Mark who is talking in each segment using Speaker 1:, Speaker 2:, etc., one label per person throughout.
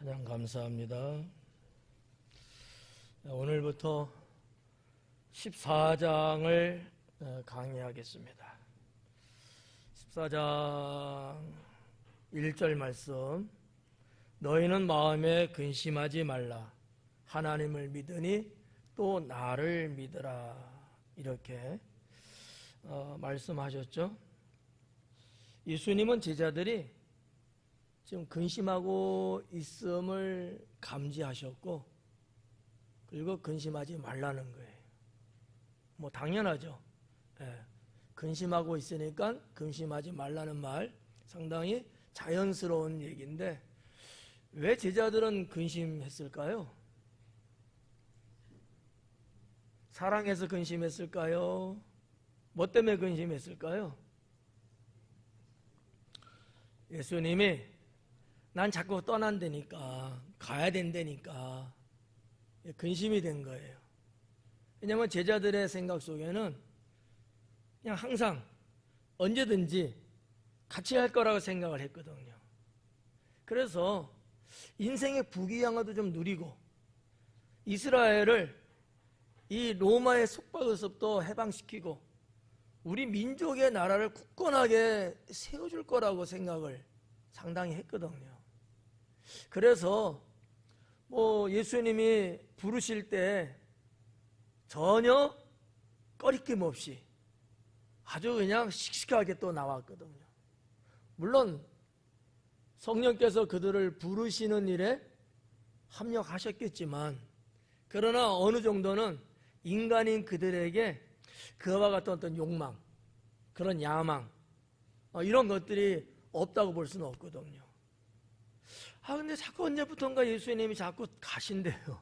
Speaker 1: 찬양 감사합니다. 오늘부터 14장을 강의하겠습니다. 14장 1절 말씀, 너희는 마음에 근심하지 말라. 하나님을 믿으니 또 나를 믿으라. 이렇게 말씀하셨죠. 예수님은 제자들이 지금 근심하고 있음을 감지하셨고, 그리고 근심하지 말라는 거예요. 뭐 당연하죠. 근심하고 있으니까 근심하지 말라는 말, 상당히 자연스러운 얘기인데 왜 제자들은 근심했을까요? 사랑해서 근심했을까요? 뭐 때문에 근심했을까요? 예수님이 난 자꾸 떠난다니까, 가야 된다니까 근심이 된 거예요. 왜냐하면 제자들의 생각 속에는 그냥 항상 언제든지 같이 할 거라고 생각을 했거든요. 그래서 인생의 부귀영화도 좀 누리고, 이스라엘을 이 로마의 속박에서부터 해방시키고 우리 민족의 나라를 굳건하게 세워줄 거라고 생각을 상당히 했거든요. 그래서 예수님이 부르실 때 전혀 꺼리낌 없이 아주 그냥 씩씩하게 또 나왔거든요. 물론 성령께서 그들을 부르시는 일에 합력하셨겠지만, 그러나 어느 정도는 인간인 그들에게 그와 같은 어떤 욕망, 그런 야망, 이런 것들이 없다고 볼 수는 없거든요. 근데 자꾸 언제부턴가 예수님이 자꾸 가신대요.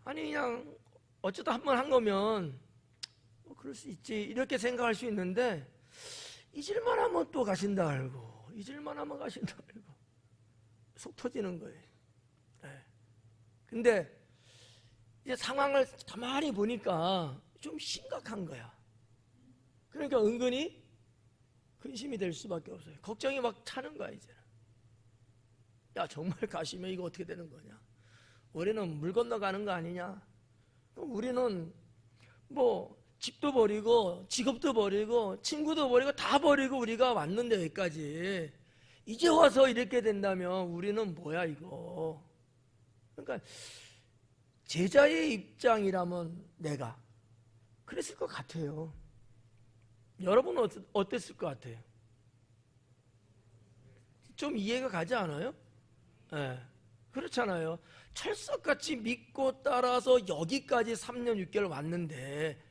Speaker 1: 아니 그냥 어쩌다 한 번 한 거면 그럴 수 있지 이렇게 생각할 수 있는데, 잊을만 하면 또 가신다 알고, 잊을만 하면 가신다 알고 속 터지는 거예요. 근데 이제 상황을 가만히 보니까 좀 심각한 거야. 그러니까 은근히 근심이 될 수밖에 없어요. 걱정이 막 차는 거야. 이제는 야, 정말 가시면 이거 어떻게 되는 거냐, 우리는 물 건너가는 거 아니냐, 우리는 집도 버리고 직업도 버리고 친구도 버리고 다 버리고 우리가 왔는데 여기까지 이제 와서 이렇게 된다면 우리는 뭐야 이거. 그러니까 제자의 입장이라면 내가 그랬을 것 같아요. 여러분은 어땠을 것 같아요? 좀 이해가 가지 않아요? 그렇잖아요. 철석같이 믿고 따라서 여기까지 3년 6개월 왔는데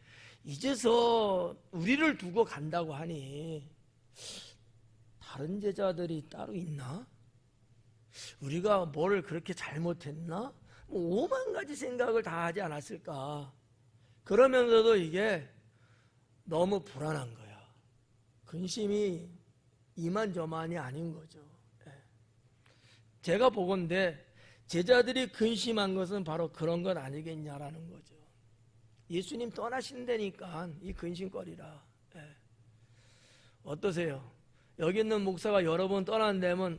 Speaker 1: 이제서 우리를 두고 간다고 하니 다른 제자들이 따로 있나? 우리가 뭘 그렇게 잘못했나? 5만 가지 생각을 다 하지 않았을까? 그러면서도 이게 너무 불안한 거야. 근심이 이만저만이 아닌 거죠. 제가 보건대 제자들이 근심한 것은 바로 그런 것 아니겠냐라는 거죠. 예수님 떠나신다니까 이 근심거리라. 어떠세요? 여기 있는 목사가 여러 번 떠난다면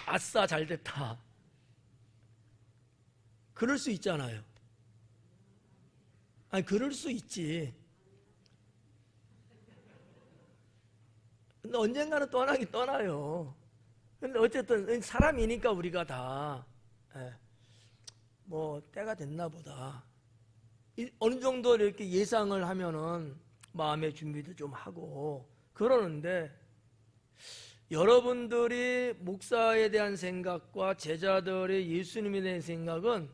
Speaker 1: 아싸 잘됐다, 그럴 수 있잖아요. 아니 그럴 수 있지. 근데 언젠가는 떠나긴 떠나요. 근데 어쨌든 사람이니까 우리가 다 때가 됐나 보다, 어느 정도 이렇게 예상을 하면은 마음의 준비도 좀 하고 그러는데, 여러분들이 목사에 대한 생각과 제자들의 예수님에 대한 생각은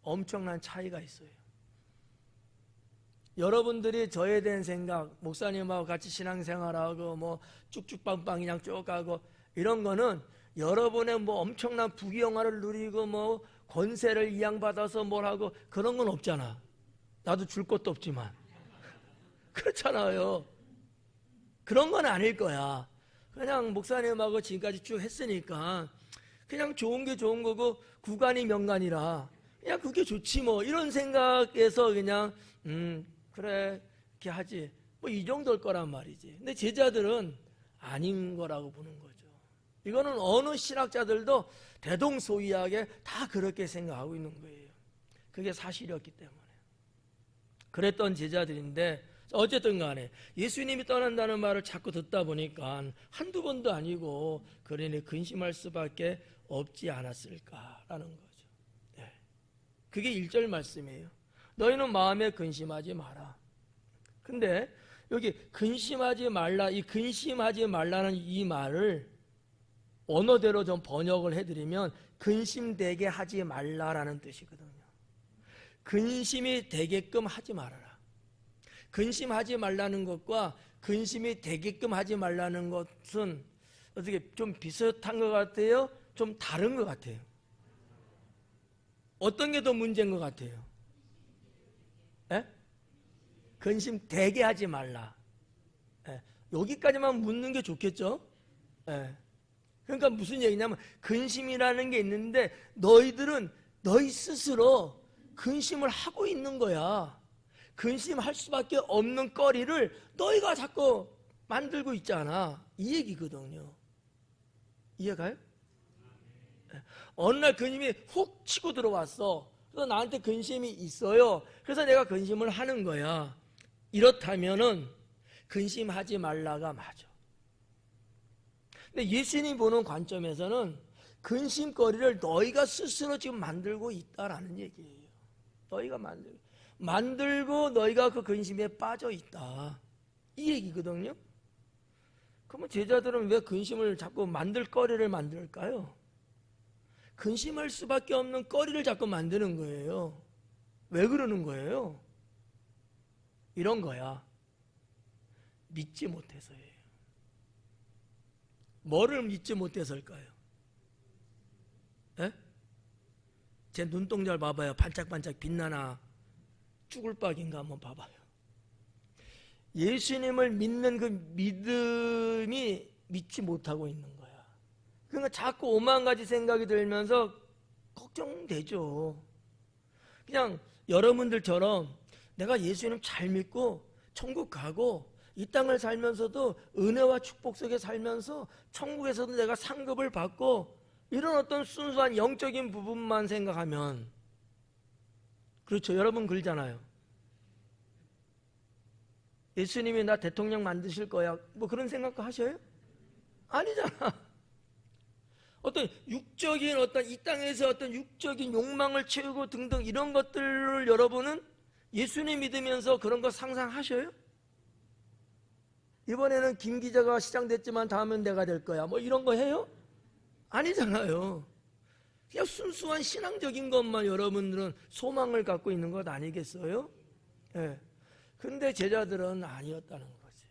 Speaker 1: 엄청난 차이가 있어요. 여러분들이 저에 대한 생각, 목사님하고 같이 신앙생활하고 쭉쭉빵빵 그냥 쭉 가고 이런 거는 여러분의 엄청난 부귀영화를 누리고 권세를 이양받아서 뭘 하고 그런 건 없잖아. 나도 줄 것도 없지만 그렇잖아요. 그런 건 아닐 거야. 그냥 목사님하고 지금까지 쭉 했으니까 그냥 좋은 게 좋은 거고 구간이 명간이라 그냥 그게 좋지 이런 생각에서 그냥 그래 이렇게 하지 이 정도일 거란 말이지. 근데 제자들은 아닌 거라고 보는 거죠. 이거는 어느 신학자들도 대동소이하게 다 그렇게 생각하고 있는 거예요. 그게 사실이었기 때문에. 그랬던 제자들인데 어쨌든 간에 예수님이 떠난다는 말을 자꾸 듣다 보니까 한두 번도 아니고 그러니 근심할 수밖에 없지 않았을까라는 거죠. 네. 그게 1절 말씀이에요. 너희는 마음에 근심하지 마라. 근데 여기 근심하지 말라, 이 근심하지 말라는 이 말을 언어대로 좀 번역을 해드리면 근심되게 하지 말라라는 뜻이거든요. 근심이 되게끔 하지 말아라. 근심하지 말라는 것과 근심이 되게끔 하지 말라는 것은 어떻게 좀 비슷한 것 같아요? 좀 다른 것 같아요. 어떤 게 더 문제인 것 같아요? 에? 근심되게 하지 말라. 에. 여기까지만 묻는 게 좋겠죠? 에. 그러니까 무슨 얘기냐면 근심이라는 게 있는데 너희들은 너희 스스로 근심을 하고 있는 거야. 근심할 수밖에 없는 거리를 너희가 자꾸 만들고 있잖아. 이 얘기거든요. 이해가요? 어느 날 근심이 훅 치고 들어왔어. 그래서 나한테 근심이 있어요. 그래서 내가 근심을 하는 거야. 이렇다면은 근심하지 말라가 맞아. 근데 예수님이 보는 관점에서는 근심거리를 너희가 스스로 지금 만들고 있다라는 얘기예요. 너희가 만들고 너희가 그 근심에 빠져 있다. 이 얘기거든요. 그러면 제자들은 왜 근심을 자꾸 만들 거리를 만들까요? 근심할 수밖에 없는 거리를 자꾸 만드는 거예요. 왜 그러는 거예요? 이런 거야. 믿지 못해서예요. 뭐를 믿지 못해서일까요? 에? 제 눈동자를 봐봐요. 반짝반짝 빛나나 쭈글박인가 한번 봐봐요. 예수님을 믿는 그 믿음이 믿지 못하고 있는 거야. 그러니까 자꾸 오만 가지 생각이 들면서 걱정되죠. 그냥 여러분들처럼 내가 예수님 잘 믿고 천국 가고 이 땅을 살면서도 은혜와 축복 속에 살면서 천국에서도 내가 상급을 받고 이런 어떤 순수한 영적인 부분만 생각하면, 그렇죠. 여러분 그러잖아요. 예수님이 나 대통령 만드실 거야. 뭐 그런 생각도 하셔요? 아니잖아. 어떤 육적인 어떤 이 땅에서 어떤 육적인 욕망을 채우고 등등 이런 것들을 여러분은 예수님 믿으면서 그런 거 상상하셔요? 이번에는 김 기자가 시장됐지만 다음엔 내가 될 거야. 뭐 이런 거 해요? 아니잖아요. 그냥 순수한 신앙적인 것만 여러분들은 소망을 갖고 있는 것 아니겠어요? 예. 근데 제자들은 아니었다는 거지.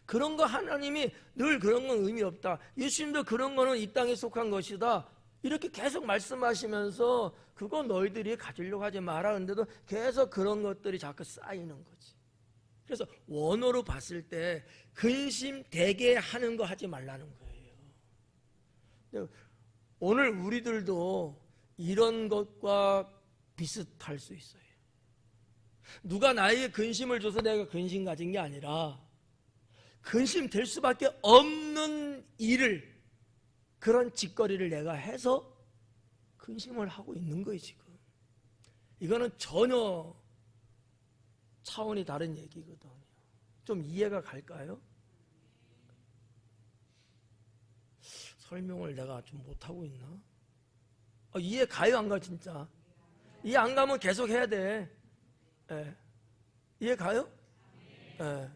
Speaker 1: 그런 거 하나님이 늘 그런 건 의미 없다. 예수님도 그런 거는 이 땅에 속한 것이다. 이렇게 계속 말씀하시면서 그거 너희들이 가지려고 하지 마라. 근데도 계속 그런 것들이 자꾸 쌓이는 거지. 그래서 원어로 봤을 때 근심되게 하는 거 하지 말라는 거예요. 오늘 우리들도 이런 것과 비슷할 수 있어요. 누가 나에게 근심을 줘서 내가 근심 가진 게 아니라 근심 될 수밖에 없는 일을, 그런 짓거리를 내가 해서 근심을 하고 있는 거예요 지금. 이거는 전혀 차원이 다른 얘기거든요. 좀 이해가 갈까요? 설명을 내가 좀 못하고 있나? 이해 가요 안 가 진짜? 이해 안 가면 계속 해야 돼. 예. 이해 가요? 예.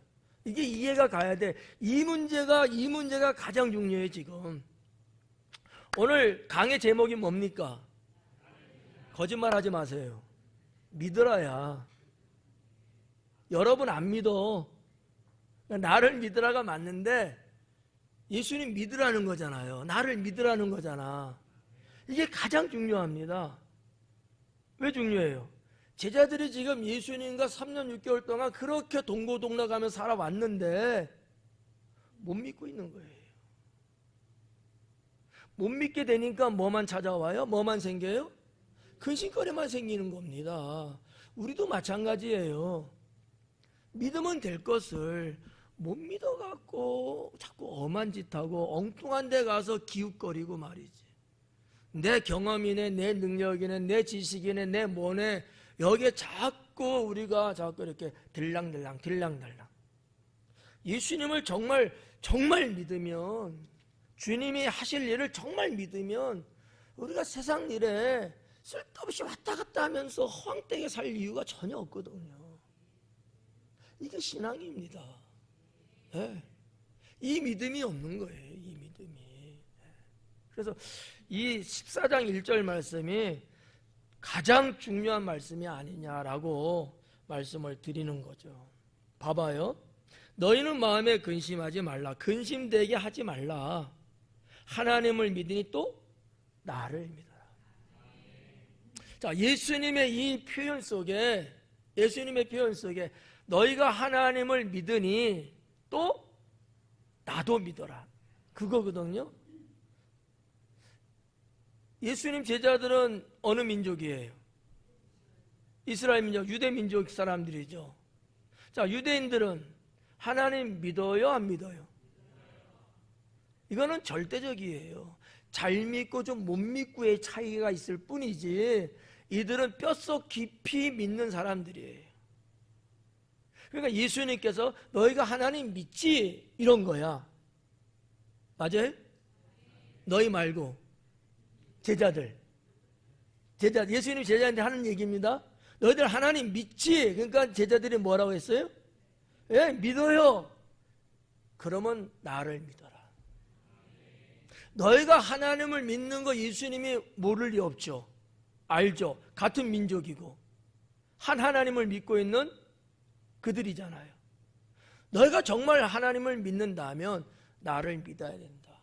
Speaker 1: 이게 이해가 가야 돼. 이 문제가 가장 중요해요 지금. 오늘 강의 제목이 뭡니까? 거짓말하지 마세요. 믿으라야. 여러분 안 믿어. 나를 믿으라가 맞는데 예수님 믿으라는 거잖아요. 나를 믿으라는 거잖아. 이게 가장 중요합니다. 왜 중요해요? 제자들이 지금 예수님과 3년 6개월 동안 그렇게 동고동락하며 살아왔는데 못 믿고 있는 거예요. 못 믿게 되니까 뭐만 찾아와요? 뭐만 생겨요? 근심거리만 생기는 겁니다. 우리도 마찬가지예요. 믿으면 될 것을 못 믿어갖고 자꾸 엄한 짓 하고 엉뚱한 데 가서 기웃거리고 말이지. 내 경험이네, 내 능력이네, 내 지식이네, 내 뭐네, 여기에 자꾸 우리가 자꾸 이렇게 들랑들랑 예수님을 정말 믿으면, 주님이 하실 일을 정말 믿으면 우리가 세상 일에 쓸데없이 왔다 갔다 하면서 허황되게 살 이유가 전혀 없거든요. 이게 신앙입니다. 네. 이 믿음이 없는 거예요. 이 믿음이. 그래서 이 14장 1절 말씀이 가장 중요한 말씀이 아니냐라고 말씀을 드리는 거죠. 봐봐요. 너희는 마음에 근심하지 말라. 근심되게 하지 말라. 하나님을 믿으니 또 나를 믿어라. 자, 예수님의 이 표현 속에 너희가 하나님을 믿으니 또 나도 믿어라. 그거거든요. 예수님 제자들은 어느 민족이에요? 이스라엘 민족, 유대 민족 사람들이죠. 자, 유대인들은 하나님 믿어요, 안 믿어요? 이거는 절대적이에요. 잘 믿고 좀 못 믿고의 차이가 있을 뿐이지, 이들은 뼛속 깊이 믿는 사람들이에요. 그러니까 예수님께서 너희가 하나님 믿지? 이런 거야. 맞아요? 너희 말고 제자들, 예수님 제자한테 하는 얘기입니다. 너희들 하나님 믿지? 그러니까 제자들이 뭐라고 했어요? 예, 믿어요. 그러면 나를 믿어라. 너희가 하나님을 믿는 거 예수님이 모를 리 없죠. 알죠. 같은 민족이고 한 하나님을 믿고 있는 그들이잖아요. 너희가 정말 하나님을 믿는다면 나를 믿어야 된다.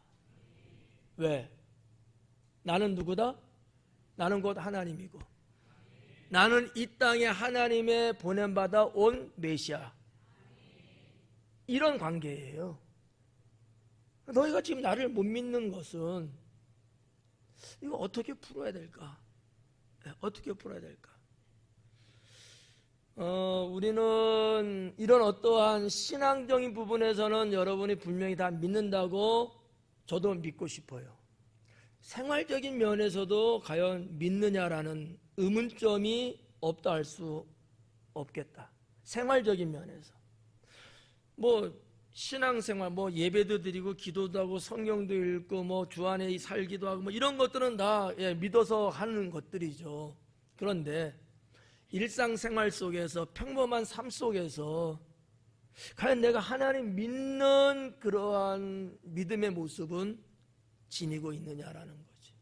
Speaker 1: 왜? 나는 누구다? 나는 곧 하나님이고, 나는 이 땅에 하나님의 보냄받아 온 메시아. 이런 관계예요. 너희가 지금 나를 못 믿는 것은 이거 어떻게 풀어야 될까? 어떻게 풀어야 될까? 우리는 이런 어떠한 신앙적인 부분에서는 여러분이 분명히 다 믿는다고 저도 믿고 싶어요. 생활적인 면에서도 과연 믿느냐라는 의문점이 없다 할 수 없겠다. 생활적인 면에서 신앙생활 예배도 드리고 기도도 하고 성경도 읽고 주안에 살기도 하고 이런 것들은 다 믿어서 하는 것들이죠. 그런데 일상생활 속에서, 평범한 삶 속에서 과연 내가 하나님 믿는 그러한 믿음의 모습은 지니고 있느냐라는 거지.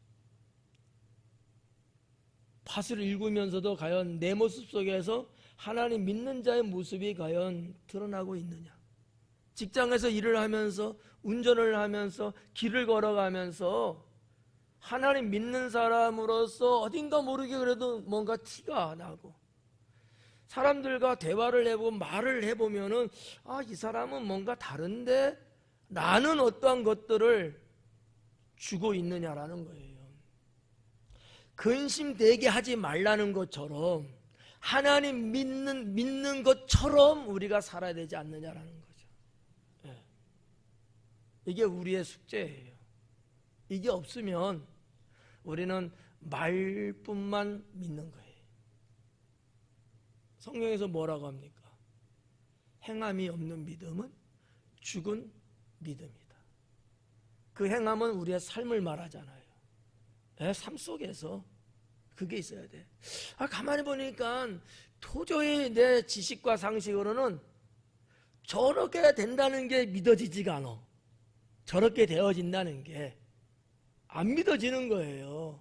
Speaker 1: 밭을 일구면서도 과연 내 모습 속에서 하나님 믿는 자의 모습이 과연 드러나고 있느냐. 직장에서 일을 하면서, 운전을 하면서, 길을 걸어가면서 하나님 믿는 사람으로서 어딘가 모르게 그래도 뭔가 티가 나고, 사람들과 대화를 해보고 말을 해보면은 이 사람은 뭔가 다른데 나는 어떠한 것들을 주고 있느냐라는 거예요. 근심되게 하지 말라는 것처럼 하나님 믿는 것처럼 우리가 살아야 되지 않느냐라는 거죠. 이게 우리의 숙제예요. 이게 없으면 우리는 말뿐만 믿는 거예요. 성경에서 뭐라고 합니까? 행함이 없는 믿음은 죽은 믿음이다. 그 행함은 우리의 삶을 말하잖아요. 삶 속에서 그게 있어야 돼. 가만히 보니까 도저히 내 지식과 상식으로는 저렇게 된다는 게 믿어지지가 않아. 저렇게 되어진다는 게 안 믿어지는 거예요.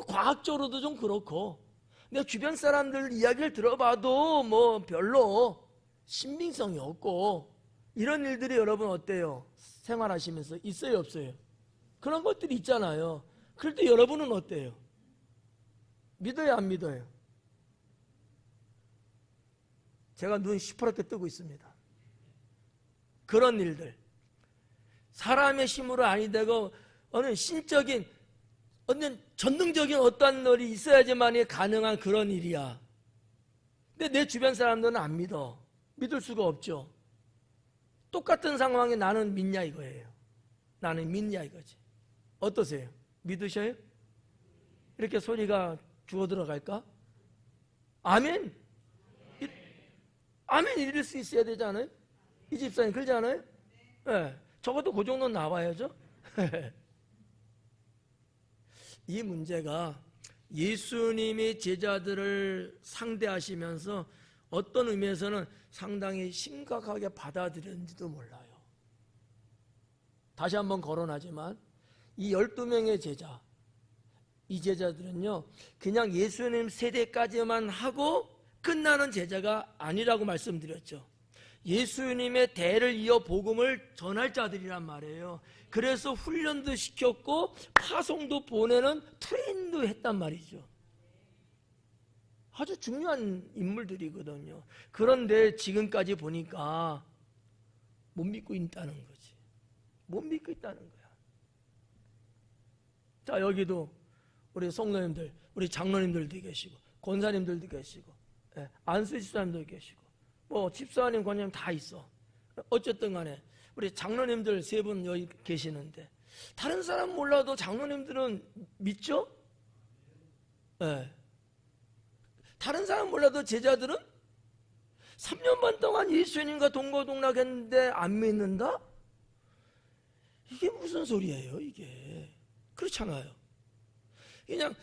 Speaker 1: 과학적으로도 좀 그렇고, 내 주변 사람들 이야기를 들어봐도 별로 신빙성이 없고, 이런 일들이 여러분 어때요? 생활하시면서 있어요, 없어요? 그런 것들이 있잖아요. 그럴 때 여러분은 어때요? 믿어요, 안 믿어요? 제가 눈 시퍼렇게 뜨고 있습니다. 그런 일들, 사람의 힘으로 아니 되고 어느 신적인, 어느 전능적인 어떠한 일이 있어야지만 가능한 그런 일이야. 근데 내 주변 사람들은 안 믿어. 믿을 수가 없죠. 똑같은 상황에 나는 믿냐 이거예요. 나는 믿냐 이거지. 어떠세요? 믿으셔요? 이렇게 소리가 주어 들어갈까? 아멘. 아멘 이럴 수 있어야 되지 않아요? 이 집사님 그러지 않아요? 네. 적어도 그 정도는 나와야죠. 이 문제가 예수님이 제자들을 상대하시면서 어떤 의미에서는 상당히 심각하게 받아들였는지도 몰라요. 다시 한번 거론하지만 이 12명의 제자, 이 제자들은요 그냥 예수님 세대까지만 하고 끝나는 제자가 아니라고 말씀드렸죠. 예수님의 대를 이어 복음을 전할 자들이란 말이에요. 그래서 훈련도 시켰고 파송도 보내는 트레인도 했단 말이죠. 아주 중요한 인물들이거든요. 그런데 지금까지 보니까 못 믿고 있다는 거지. 못 믿고 있다는 거야. 자, 여기도 우리 성도님들, 우리 장로님들도 계시고 권사님들도 계시고 안수 집사님도 계시고 뭐 집사님, 권사님 다 있어. 어쨌든 간에 우리 장로님들 세 분 여기 계시는데 다른 사람 몰라도 장로님들은 믿죠? 네. 다른 사람 몰라도 제자들은 3년 반 동안 예수님과 동거동락했는데 안 믿는다? 이게 무슨 소리예요 이게? 그렇잖아요. 그냥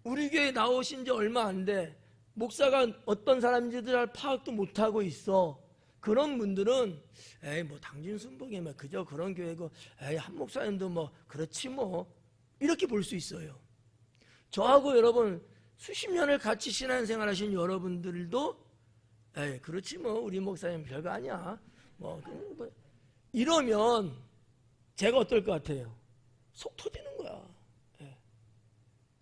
Speaker 1: 우리 교회 나오신 지 얼마 안 돼. 목사가 어떤 사람인지도 잘 파악도 못하고 있어. 그런 분들은 에이 뭐 당진 순복이면 그저 그런 교회고 에이 한 목사님도 뭐 그렇지 뭐 이렇게 볼 수 있어요. 저하고 여러분 수십 년을 같이 신앙생활 하신 여러분들도 에이 그렇지 뭐 우리 목사님 별거 아니야 뭐 이러면 제가 어떨 것 같아요? 속 터지는 거야.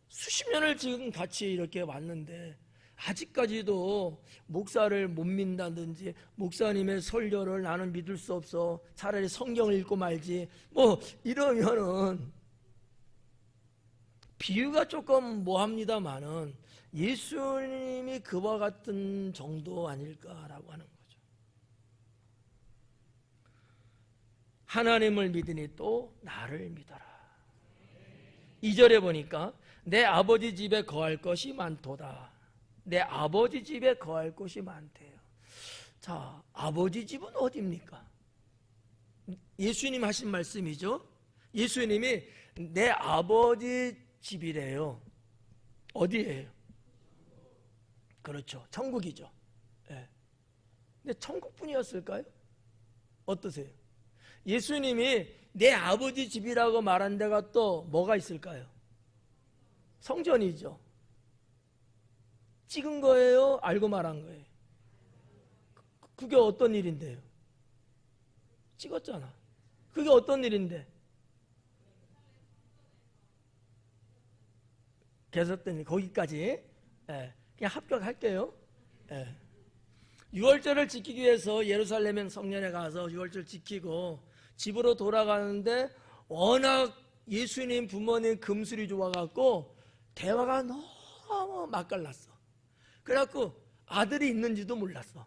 Speaker 1: 수십 년을 지금 같이 이렇게 왔는데 아직까지도 목사를 못 믿는다든지 목사님의 설교를 나는 믿을 수 없어 차라리 성경을 읽고 말지 뭐 이러면은 비유가 조금 뭐합니다마는 예수님이 그와 같은 정도 아닐까라고 하는 거죠. 하나님을 믿으니 또 나를 믿어라. 2절에 보니까 내 아버지 집에 거할 것이 많도다. 내 아버지 집에 거할 곳이 많대요. 자, 아버지 집은 어디입니까? 예수님 하신 말씀이죠. 예수님이 내 아버지 집이래요. 어디예요? 그렇죠. 천국이죠. 네. 근데 천국뿐이었을까요? 어떠세요? 예수님이 내 아버지 집이라고 말한 데가 또 뭐가 있을까요? 성전이죠. 찍은 거예요? 알고 말한 거예요? 그게 어떤 일인데요? 찍었잖아. 그게 어떤 일인데? 계속된 거기까지 그냥 합격할게요. 6월절을 지키기 위해서 예루살렘 성전에 가서 6월절 지키고 집으로 돌아가는데 워낙 예수님 부모님 금술이 좋아갖고 대화가 너무 맛깔났어. 그래갖고 아들이 있는지도 몰랐어.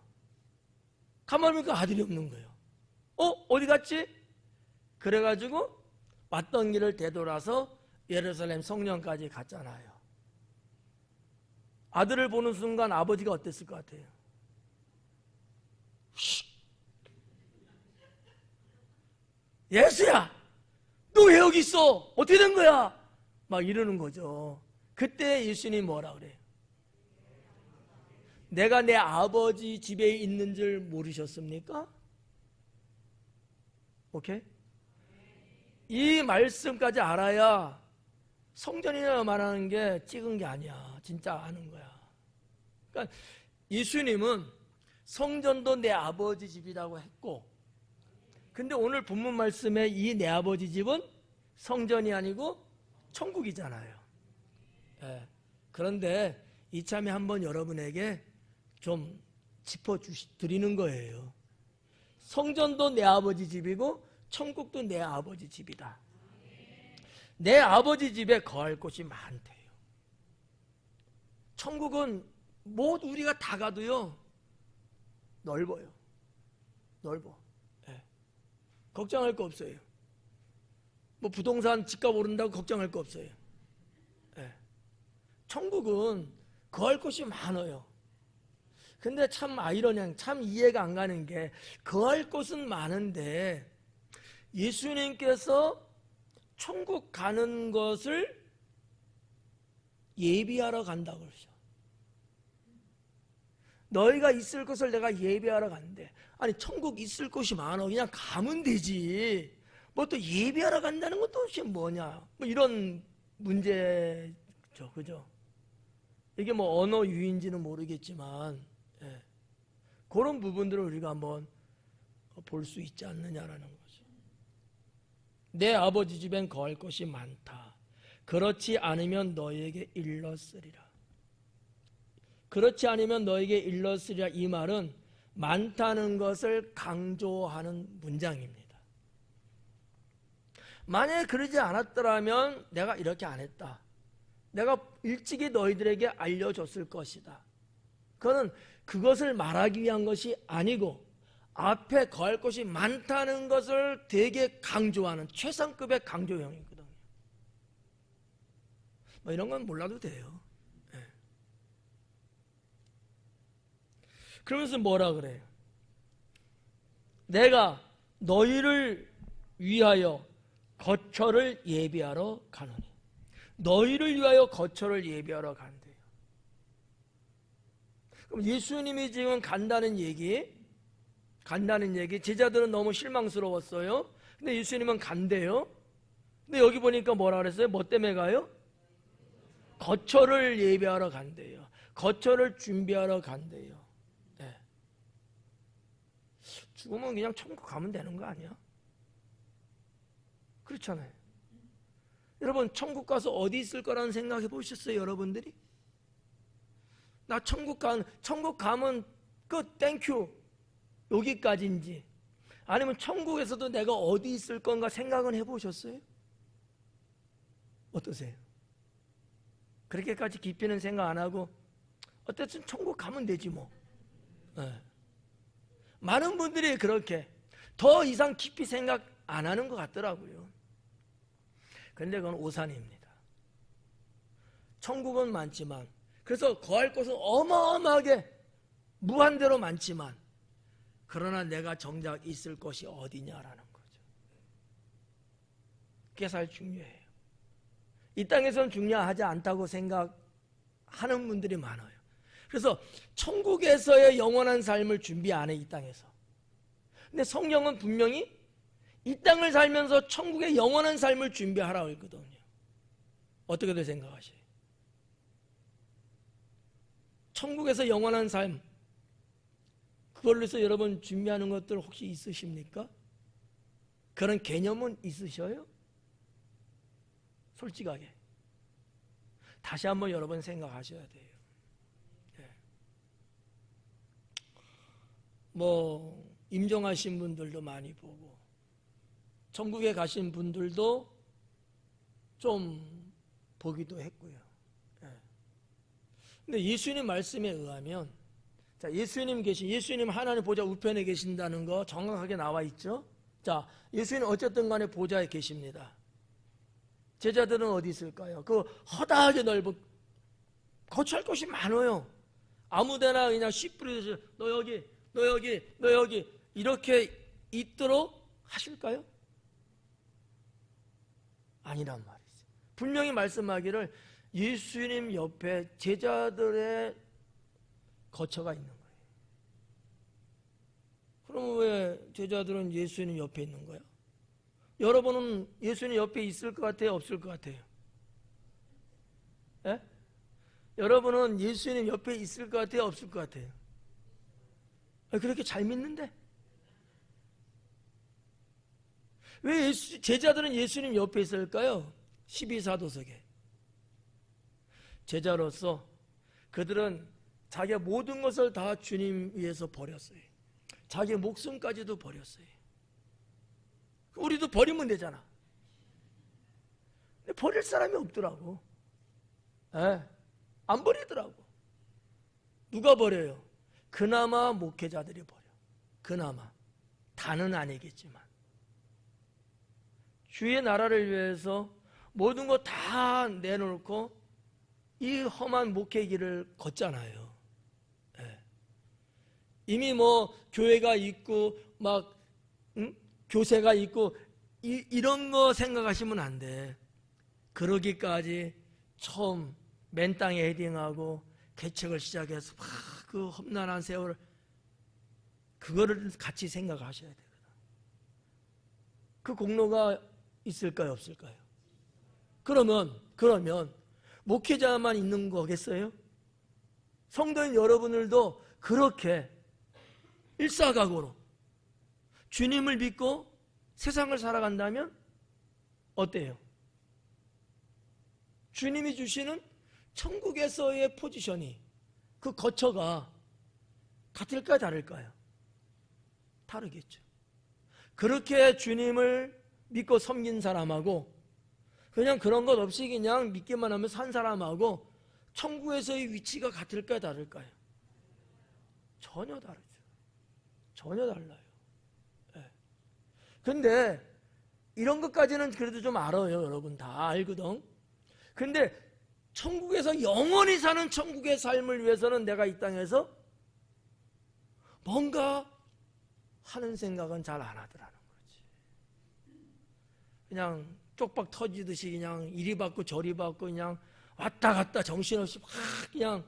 Speaker 1: 가만히 보니까 아들이 없는 거예요. 어디 갔지? 그래가지고 왔던 길을 되돌아서 예루살렘 성전까지 갔잖아요. 아들을 보는 순간 아버지가 어땠을 것 같아요? 예수야, 너 왜 여기 있어? 어떻게 된 거야? 막 이러는 거죠. 그때 예수님이 뭐라 그래요? 내가 내 아버지 집에 있는 줄 모르셨습니까? 오케이? 이 말씀까지 알아야 성전이라 말하는 게 찍은 게 아니야. 진짜 아는 거야. 그러니까 예수님은 성전도 내 아버지 집이라고 했고, 근데 오늘 본문 말씀에 이 내 아버지 집은 성전이 아니고 천국이잖아요. 그런데 이참에 한번 여러분에게 좀 짚어드리는 거예요. 성전도 내 아버지 집이고 천국도 내 아버지 집이다. 내 아버지 집에 거할 곳이 많대요. 천국은 모두 우리가 다 가도요 넓어요. 넓어. 걱정할 거 없어요. 뭐 부동산 집값 오른다고 걱정할 거 없어요. 네. 천국은 거할 곳이 많아요. 근데 참 아이러니한, 참 이해가 안 가는 게 거할 곳은 많은데 예수님께서 천국 가는 것을 예비하러 간다고 그러죠. 너희가 있을 곳을 내가 예비하러 간대. 아니 천국 있을 곳이 많아. 그냥 가면 되지. 뭐 또 예비하러 간다는 것도 혹시 뭐냐. 뭐 이런 문제죠. 그죠? 이게 뭐 언어 유인지는 모르겠지만 예. 그런 부분들을 우리가 한번 볼 수 있지 않느냐라는 거죠. 내 아버지 집엔 거할 것이 많다. 그렇지 않으면 너희에게 일렀으리라. 그렇지 않으면 너에게 일렀으리라. 이 말은 많다는 것을 강조하는 문장입니다. 만약에 그러지 않았더라면 내가 이렇게 안 했다. 내가 일찍이 너희들에게 알려줬을 것이다. 그거는 그것을 말하기 위한 것이 아니고 앞에 거할 것이 많다는 것을 되게 강조하는 최상급의 강조형이거든요. 뭐 이런 건 몰라도 돼요. 네. 그러면서 뭐라 그래요? 내가 너희를 위하여 거처를 예비하러 가노니. 너희를 위하여 거처를 예비하러 간대요. 그럼 예수님이 지금 간다는 얘기, 제자들은 너무 실망스러웠어요. 근데 예수님은 간대요. 근데 여기 보니까 뭐라 그랬어요? 뭐 때문에 가요? 거처를 예비하러 간대요. 거처를 준비하러 간대요. 네. 죽으면 그냥 천국 가면 되는 거 아니야? 그렇잖아요. 여러분 천국 가서 어디 있을 거라는 생각해 보셨어요? 여러분들이? 나 천국 가면 끝, 땡큐, 여기까지인지, 아니면 천국에서도 내가 어디 있을 건가 생각은 해보셨어요? 어떠세요? 그렇게까지 깊이는 생각 안 하고 어쨌든 천국 가면 되지 뭐. 네. 많은 분들이 그렇게 더 이상 깊이 생각 안 하는 것 같더라고요. 그런데 그건 오산입니다. 천국은 많지만, 그래서 거할 곳은 어마어마하게 무한대로 많지만, 그러나 내가 정작 있을 곳이 어디냐라는 거죠. 그게 사실 중요해요. 이 땅에서는 중요하지 않다고 생각하는 분들이 많아요. 그래서 천국에서의 영원한 삶을 준비 안 해, 이 땅에서. 근데 성경은 분명히 이 땅을 살면서 천국의 영원한 삶을 준비하라고 했거든요. 어떻게들 생각하세요? 천국에서 영원한 삶, 그걸로 해서 여러분 준비하는 것들 혹시 있으십니까? 그런 개념은 있으셔요? 솔직하게 다시 한번 여러분 생각하셔야 돼요. 네. 뭐 임종하신 분들도 많이 보고 천국에 가신 분들도 좀 보기도 했고요. 네. 근데 예수님 말씀에 의하면, 자, 예수님 하나님 보좌 우편에 계신다는 거 정확하게 나와 있죠. 자, 예수님 어쨌든 간에 보좌에 계십니다. 제자들은 어디 있을까요? 그 허다하게 넓은 거처할 곳이 많아요. 아무데나 그냥 씨 뿌리듯이 너 여기, 너 여기, 너 여기 이렇게 있도록 하실까요? 아니란 말이죠. 분명히 말씀하기를 예수님 옆에 제자들의 거처가 있는 거예요. 그럼 왜 제자들은 예수님 옆에 있는 거야? 여러분은 예수님 옆에 있을 것 같아요? 없을 것 같아요? 예? 여러분은 예수님 옆에 있을 것 같아요? 없을 것 같아요? 그렇게 잘 믿는데? 왜 제자들은 예수님 옆에 있을까요? 12사도석에 제자로서 그들은 자기의 모든 것을 다 주님 위해서 버렸어요. 자기의 목숨까지도 버렸어요. 우리도 버리면 되잖아. 근데 버릴 사람이 없더라고. 안 버리더라고. 누가 버려요? 그나마 목회자들이 버려. 그나마. 다는 아니겠지만. 주의 나라를 위해서 모든 거 다 내놓고 이 험한 목회 길을 걷잖아요. 예. 이미 뭐 교회가 있고 막 교세가 있고 이런 거 생각하시면 안 돼. 그러기까지 처음 맨 땅에 헤딩하고 개척을 시작해서 막 그 험난한 세월, 그거를 같이 생각하셔야 되거든. 그 공로가 있을까요, 없을까요? 그러면 목회자만 있는 거겠어요? 성도인 여러분들도 그렇게 일사각오로 주님을 믿고 세상을 살아간다면 어때요? 주님이 주시는 천국에서의 포지션이, 그 거처가 같을까요, 다를까요? 다르겠죠. 그렇게 주님을 믿고 섬긴 사람하고 그냥 그런 것 없이 그냥 믿기만 하면 산 사람하고 천국에서의 위치가 같을까요, 다를까요? 전혀 다르죠. 전혀 달라요. 네. 근데 이런 것까지는 그래도 좀 알아요. 여러분 다 알거든. 근데 천국에서 영원히 사는 천국의 삶을 위해서는 내가 이 땅에서 뭔가 하는 생각은 잘 안 하더라는 거지. 그냥 쪽박 터지듯이 그냥 이리 받고 저리 받고 그냥 왔다 갔다 정신없이 막 그냥.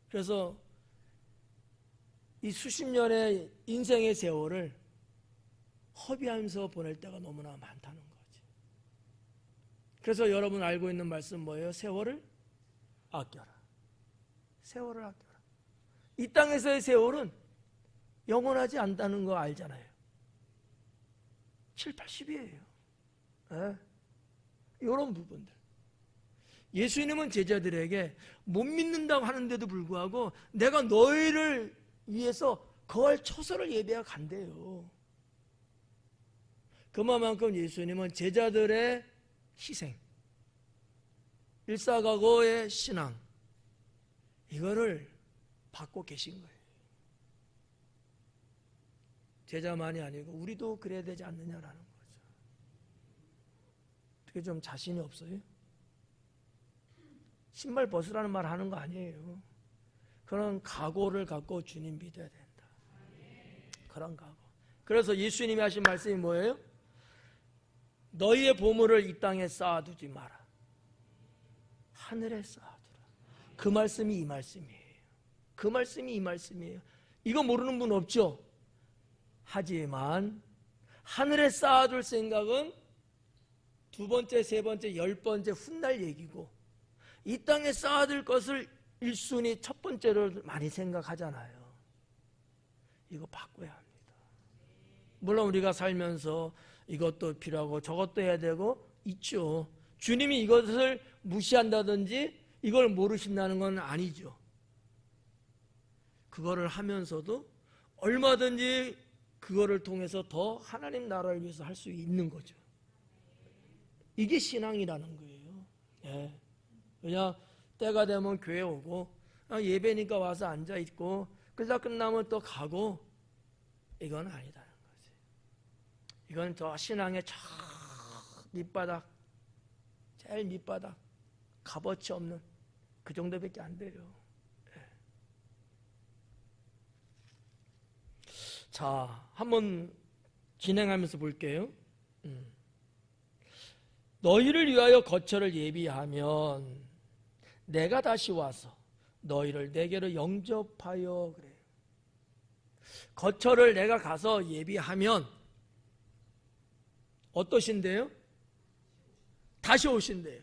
Speaker 1: 그래서 이 수십 년의 인생의 세월을 허비하면서 보낼 때가 너무나 많다는 거지. 그래서 여러분 알고 있는 말씀 뭐예요? 세월을 아껴라. 세월을 아껴라. 이 땅에서의 세월은 영원하지 않다는 거 알잖아요. 7, 80이에요. 이런 부분들. 예수님은 제자들에게 못 믿는다고 하는데도 불구하고 내가 너희를 위해서 거할 처소를 예비하고 간대요. 그만큼 예수님은 제자들의 희생, 일사각오의 신앙, 이거를 받고 계신 거예요. 제자만이 아니고 우리도 그래야 되지 않느냐라는 거죠. 어떻게 좀 자신이 없어요? 신발 벗으라는 말 하는 거 아니에요. 그런 각오를 갖고 주님 믿어야 된다. 그런 각오. 그래서 예수님이 하신 말씀이 뭐예요? 너희의 보물을 이 땅에 쌓아두지 마라. 하늘에 쌓아두라. 그 말씀이 이 말씀이에요. 그 말씀이 이 말씀이에요. 이거 모르는 분 없죠? 하지만 하늘에 쌓아둘 생각은 두 번째, 세 번째, 10번째 훗날 얘기고, 이 땅에 쌓아둘 것을 1순위 첫 번째로 많이 생각하잖아요. 이거 바꿔야 합니다. 물론 우리가 살면서 이것도 필요하고 저것도 해야 되고 있죠. 주님이 이것을 무시한다든지 이걸 모르신다는 건 아니죠. 그거를 하면서도 얼마든지 그거를 통해서 더 하나님 나라를 위해서 할 수 있는 거죠. 이게 신앙이라는 거예요. 네. 그냥 때가 되면 교회 오고 예배니까 와서 앉아있고 그러다 끝나면 또 가고, 이건 아니다는 거지. 이건 저 신앙의 저 밑바닥, 제일 밑바닥, 값어치 없는 그 정도밖에 안 돼요. 네. 자, 한번 진행하면서 볼게요. 너희를 위하여 거처를 예비하면 내가 다시 와서 너희를 내게로 영접하여, 그래요. 거처를 내가 가서 예비하면 어떠신데요? 다시 오신대요.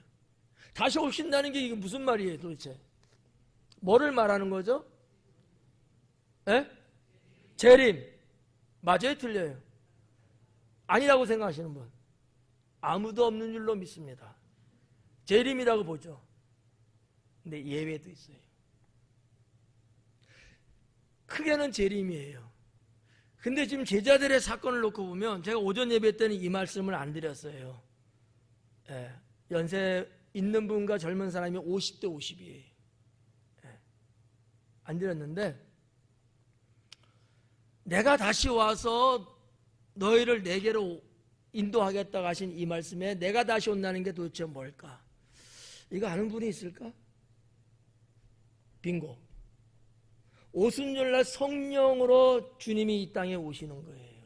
Speaker 1: 다시 오신다는 게 이게 무슨 말이에요 도대체? 뭐를 말하는 거죠? 재림. 맞아요, 틀려요? 아니라고 생각하시는 분 아무도 없는 줄로 믿습니다. 재림이라고 보죠. 근데 예외도 있어요. 크게는 재림이에요. 근데 지금 제자들의 사건을 놓고 보면, 제가 오전 예배 때는 이 말씀을 안 드렸어요. 연세 있는 분과 젊은 사람이 50대 50이에요. 안 드렸는데, 내가 다시 와서 너희를 내게로 인도하겠다고 하신 이 말씀에 내가 다시 온다는 게 도대체 뭘까? 이거 아는 분이 있을까? 빙고. 오순절날 성령으로 주님이 이 땅에 오시는 거예요.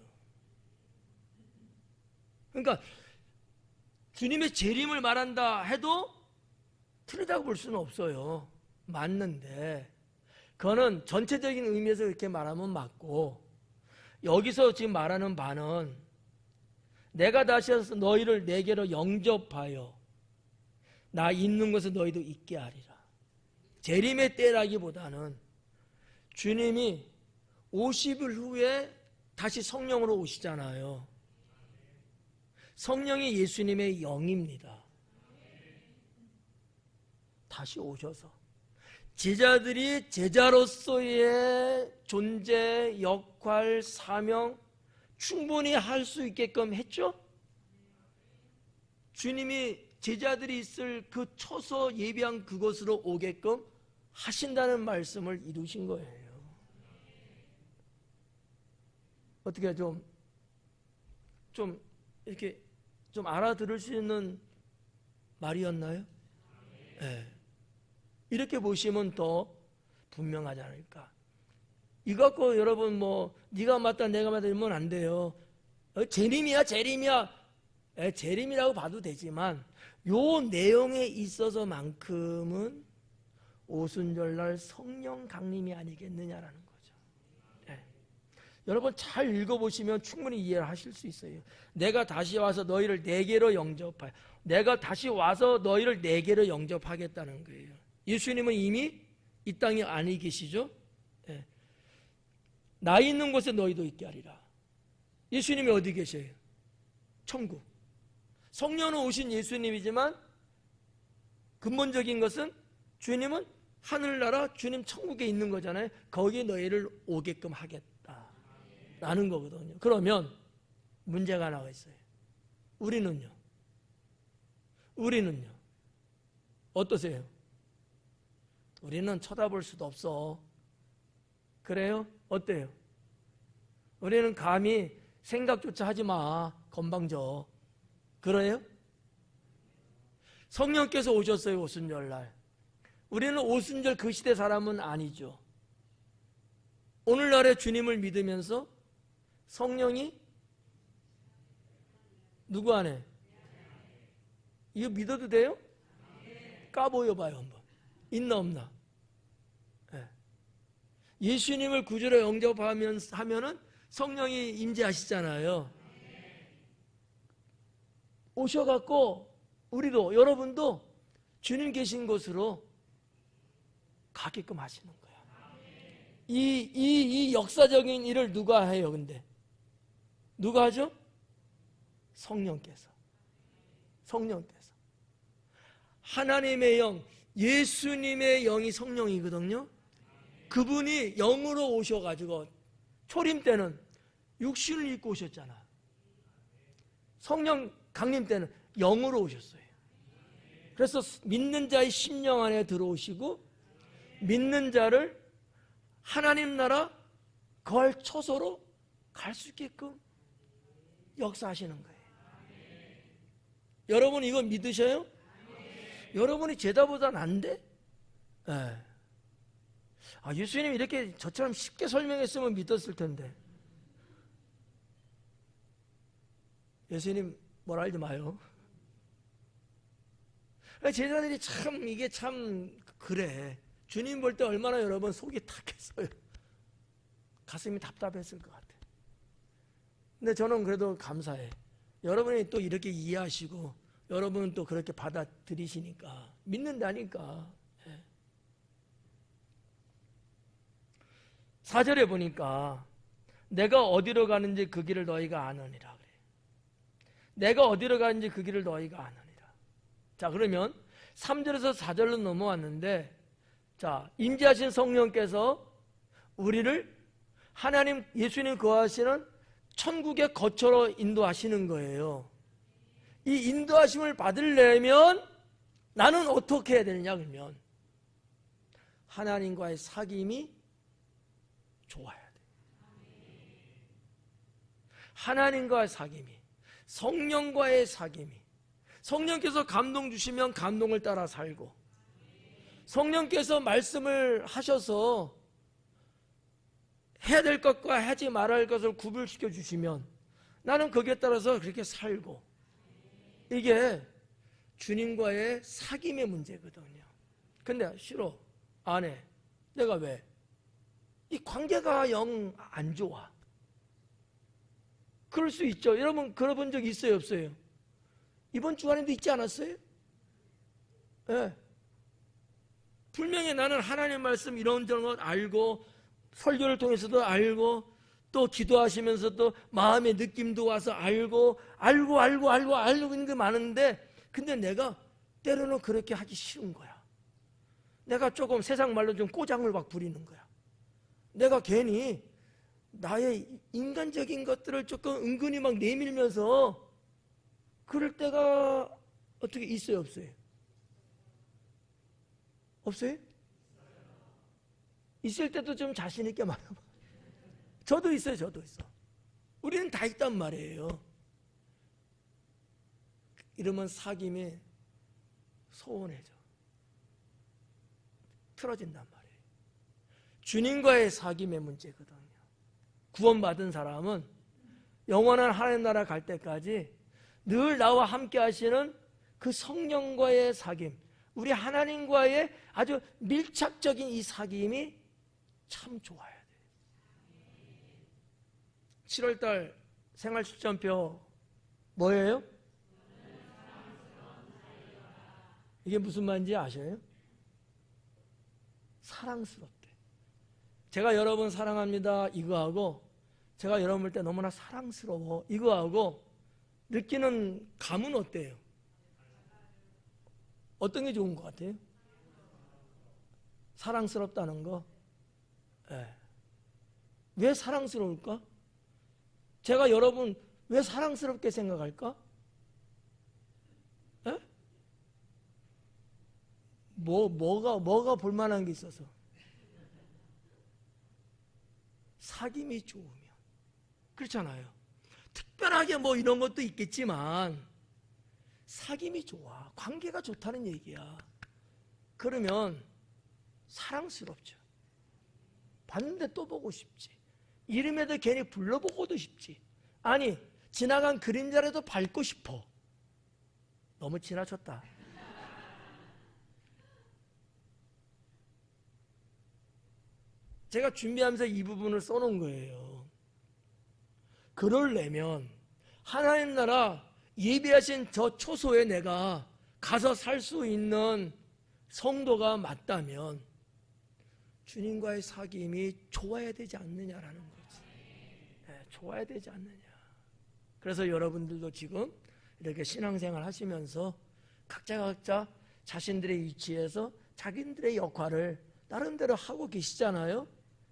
Speaker 1: 그러니까 주님의 재림을 말한다 해도 틀리다고 볼 수는 없어요. 맞는데 그거는 전체적인 의미에서 이렇게 말하면 맞고, 여기서 지금 말하는 바는 내가 다시 와서 너희를 내게로 영접하여 나 있는 것을 너희도 있게 하리라. 재림의 때라기보다는 주님이 50일 후에 다시 성령으로 오시잖아요. 성령이 예수님의 영입니다. 다시 오셔서 제자들이 제자로서의 존재, 역할, 사명 충분히 할 수 있게끔 했죠? 주님이 제자들이 있을 그 처소 예비한 그곳으로 오게끔 하신다는 말씀을 이루신 거예요. 어떻게 좀 이렇게 좀 알아들을 수 있는 말이었나요? 네. 이렇게 보시면 더 분명하지 않을까. 이거 갖고 여러분 네가 맞다 내가 맞다 이러면 안 돼요. 재림이야. 재림이라고 봐도 되지만 요 내용에 있어서만큼은 오순절날 성령 강림이 아니겠느냐라는 거죠. 네. 여러분 잘 읽어보시면 충분히 이해를 하실 수 있어요. 내가 다시 와서 너희를 내게로 영접하여, 내가 다시 와서 너희를 내게로 영접하겠다는 거예요. 예수님은 이미 이 땅에 안에 계시죠? 네. 나 있는 곳에 너희도 있게 하리라. 예수님이 어디 계셔요? 천국. 성령은 오신 예수님이지만 근본적인 것은 주님은 하늘나라 주님 천국에 있는 거잖아요. 거기에 너희를 오게끔 하겠다라는 거거든요. 그러면 문제가 나와 있어요. 우리는요 어떠세요? 우리는 쳐다볼 수도 없어. 그래요? 어때요? 우리는 감히 생각조차 하지 마. 건방져. 그래요? 성령께서 오셨어요. 오순절날. 우리는 오순절 그 시대 사람은 아니죠. 오늘날의 주님을 믿으면서 성령이 누구 안에? 이거 믿어도 돼요? 까보여봐요 한번. 있나 없나? 네. 예수님을 구주로 영접하면은 성령이 임재하시잖아요. 오셔갖고 우리도, 여러분도 주님 계신 곳으로 가게끔 하시는 거야. 이 역사적인 일을 누가 해요? 근데 누가 하죠? 성령께서. 하나님의 영, 예수님의 영이 성령이거든요. 그분이 영으로 오셔가지고 초림 때는 육신을 입고 오셨잖아. 성령 강림 때는 영으로 오셨어요. 그래서 믿는 자의 심령 안에 들어오시고 믿는 자를 하나님 나라 거할 처소로 갈 수 있게끔 역사하시는 거예요. 여러분 이거 믿으셔요? 여러분이 제자보다 난데? 네. 예수님이 이렇게 저처럼 쉽게 설명했으면 믿었을 텐데. 예수님 뭐라 하지 마요. 제자들이 이게 참 그래. 주님 볼 때 얼마나 여러분 속이 탁했어요. 가슴이 답답했을 것 같아. 근데 저는 그래도 감사해. 여러분이 또 이렇게 이해하시고 여러분은 또 그렇게 받아들이시니까 믿는다니까. 4절에 보니까 내가 어디로 가는지 그 길을 너희가 아느니라 그래. 내가 어디로 가는지 그 길을 너희가 아느니라. 자, 그러면 3절에서 4절로 넘어왔는데, 자, 임재하신 성령께서 우리를 하나님 예수님 거하시는 천국의 거처로 인도하시는 거예요. 이 인도하심을 받으려면 나는 어떻게 해야 되느냐 그러면 하나님과의 사귐이 좋아야 돼. 하나님과의 사귐이, 성령과의 사귐이, 성령께서 감동 주시면 감동을 따라 살고, 성령께서 말씀을 하셔서 해야 될 것과 하지 말아야 할 것을 구별시켜 주시면 나는 거기에 따라서 그렇게 살고, 이게 주님과의 사귐의 문제거든요. 근데 싫어, 안 해. 내가 왜? 이 관계가 영 안 좋아. 그럴 수 있죠. 여러분 그러본 적 있어요, 없어요? 이번 주간에도 있지 않았어요? 네. 분명히 나는 하나님 말씀 이런저런 것 알고, 설교를 통해서도 알고, 또 기도하시면서도 마음의 느낌도 와서 알고 있는 게 많은데, 근데 내가 때로는 그렇게 하기 싫은 거야. 내가 조금 세상 말로 좀 꼬장을 막 부리는 거야. 내가 괜히 나의 인간적인 것들을 조금 은근히 막 내밀면서 그럴 때가 어떻게 있어요, 없어요? 없어요? 있을 때도 좀 자신 있게 말해봐. 저도 있어요, 저도 있어. 우리는 다 있단 말이에요. 이러면 사귐이 소원해져. 틀어진단 말이에요. 주님과의 사귐의 문제거든요. 구원받은 사람은 영원한 하나님 나라 갈 때까지 늘 나와 함께 하시는 그 성령과의 사귐, 우리 하나님과의 아주 밀착적인 이 사귐이 참 좋아야 돼요. 7월달 생활실천표 뭐예요? 이게 무슨 말인지 아셔요? 사랑스럽대. 제가 여러분 사랑합니다 이거하고, 제가 여러분 볼 때 너무나 사랑스러워 이거하고 느끼는 감은 어때요? 어떤 게 좋은 것 같아요? 사랑스럽다는 거. 네. 왜 사랑스러울까? 제가 여러분 왜 사랑스럽게 생각할까? 네? 뭐가 볼만한 게 있어서? 사귐이 좋으면. 그렇잖아요. 특별하게 뭐 이런 것도 있겠지만 사귐이 좋아, 관계가 좋다는 얘기야. 그러면 사랑스럽죠. 봤는데 또 보고 싶지. 이름에도 괜히 불러보고도 싶지. 아니, 지나간 그림자라도 밟고 싶어. 너무 지나쳤다. 제가 준비하면서 이 부분을 써놓은 거예요. 그러려면 하나님 나라 예비하신 저 초소에 내가 가서 살 수 있는 성도가 맞다면 주님과의 사귐이 좋아야 되지 않느냐라는 거지. 네, 좋아야 되지 않느냐. 그래서 여러분들도 지금 이렇게 신앙생활 하시면서 각자 자신들의 위치에서 자기들의 역할을 나름대로 하고 계시잖아요.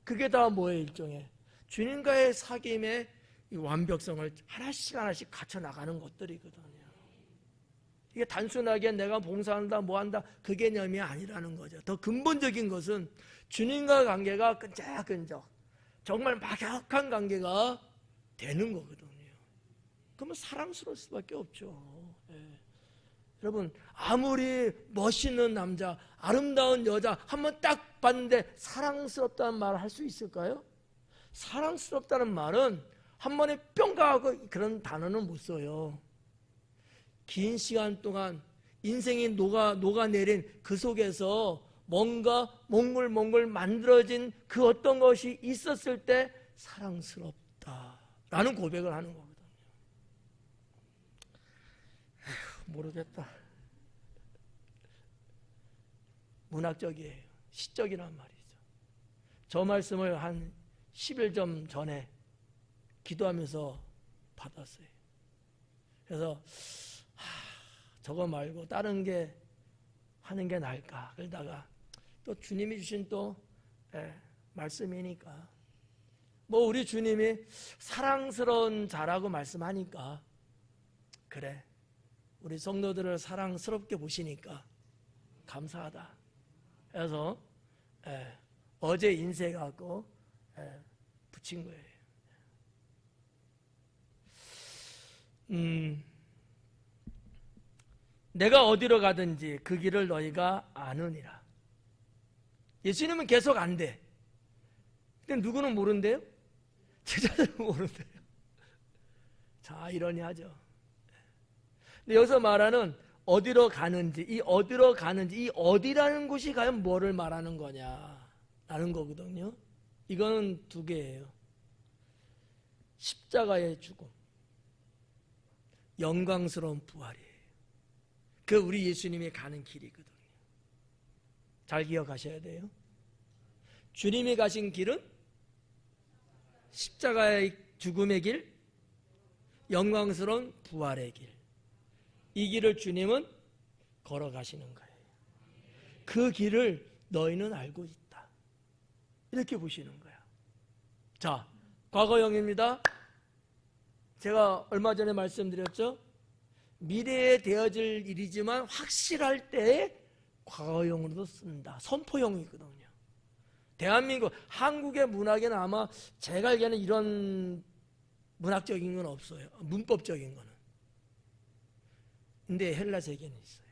Speaker 1: 그게 다 뭐예요? 일종의 주님과의 사귐의 이 완벽성을 하나씩 갖춰 나가는 것들이거든요. 이게 단순하게 내가 봉사한다 뭐한다 그 개념이 아니라는 거죠. 더 근본적인 것은 주님과 관계가 끈적끈적 정말 막역한 관계가 되는 거거든요. 그러면 사랑스러울 수밖에 없죠. 예. 여러분 아무리 멋있는 남자 아름다운 여자 한번 딱 봤는데 사랑스럽다는 말을 할 수 있을까요? 사랑스럽다는 말은 한 번에 뿅 가고 그런 단어는 못 써요. 긴 시간 동안 인생이 녹아내린 그 속에서 뭔가 몽글몽글 만들어진 그 어떤 것이 있었을 때 사랑스럽다라는 고백을 하는 거거든요. 에휴, 모르겠다. 문학적이에요. 시적이란 말이죠. 저 말씀을 한 10일 좀 전에 기도하면서 받았어요. 그래서 저거 말고 다른 게 하는 게 나을까 그러다가 또 주님이 주신 또 말씀이니까 뭐 우리 주님이 사랑스러운 자라고 말씀하니까 그래 우리 성도들을 사랑스럽게 보시니까 감사하다. 그래서 어제 인쇄해갖고 붙인 거예요. 내가 어디로 가든지 그 길을 너희가 아느니라. 예수님은 계속 안대. 근데 누구는 모른대요? 제자들은 모른대요. 자, 이러니하죠. 근데 여기서 말하는 어디로 가는지, 이 어디로 가는지, 이 어디라는 곳이 과연 뭐를 말하는 거냐라는 거거든요. 이거는 두 개예요. 십자가의 죽음, 영광스러운 부활이에요. 그 우리 예수님이 가는 길이거든요. 잘 기억하셔야 돼요. 주님이 가신 길은 십자가의 죽음의 길, 영광스러운 부활의 길. 이 길을 주님은 걸어가시는 거예요. 그 길을 너희는 알고 있다. 이렇게 보시는 거야. 자, 과거형입니다. 제가 얼마 전에 말씀드렸죠? 미래에 되어질 일이지만 확실할 때 과거형으로도 쓴다. 선포형이거든요. 대한민국, 한국의 문학에는 아마 제가 알기에는 이런 문학적인 건 없어요. 문법적인 거는. 근데 헬라 세계는 있어요.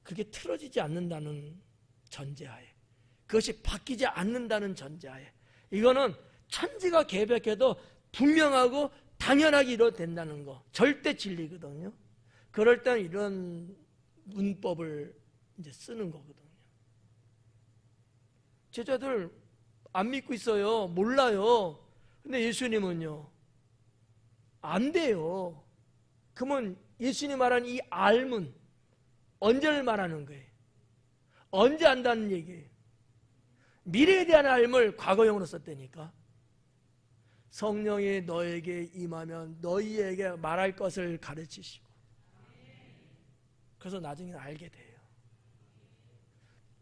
Speaker 1: 그게 틀어지지 않는다는 전제하에, 그것이 바뀌지 않는다는 전제하에, 이거는 천지가 개벽해도 분명하고 당연하게 이루어진다는 거, 절대 진리거든요. 그럴 때는 이런 문법을 이제 쓰는 거거든요. 제자들 안 믿고 있어요. 몰라요. 근데 예수님은요, 안 돼요. 그러면 예수님이 말하는 이 알문, 언제를 말하는 거예요? 언제 안다는 얘기예요? 미래에 대한 알을 과거형으로 썼다니까. 성령이 너에게 임하면 너희에게 말할 것을 가르치시고, 그래서 나중에 알게 돼요.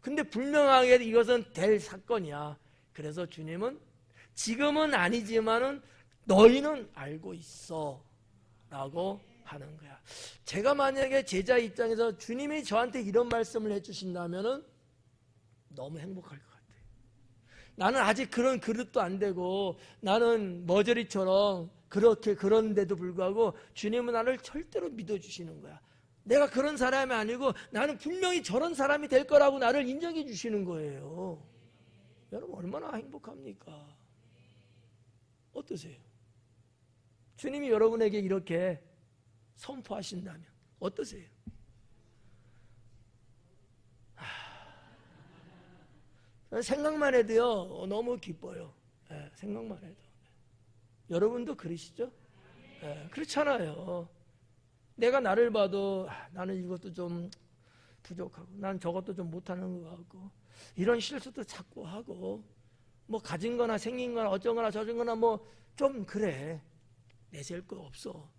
Speaker 1: 근데 분명하게 이것은 될 사건이야. 그래서 주님은 지금은 아니지만은 너희는 알고 있어 라고 하는 거야. 제가 만약에 제자 입장에서 주님이 저한테 이런 말씀을 해주신다면은 너무 행복할 것 같아요. 나는 아직 그런 그릇도 안 되고, 나는 머저리처럼 그렇게 그런데도 불구하고 주님은 나를 절대로 믿어주시는 거야. 내가 그런 사람이 아니고 나는 분명히 저런 사람이 될 거라고 나를 인정해 주시는 거예요. 여러분 얼마나 행복합니까? 어떠세요? 주님이 여러분에게 이렇게 선포하신다면 어떠세요? 생각만 해도요 너무 기뻐요. 생각만 해도. 여러분도 그러시죠? 그렇잖아요. 내가 나를 봐도 나는 이것도 좀 부족하고, 난 저것도 좀 못하는 것 같고, 이런 실수도 자꾸 하고, 뭐 가진 거나 생긴 거나 어쩐 거나 저쩐 거나 뭐 좀 그래, 내세울 거 없어.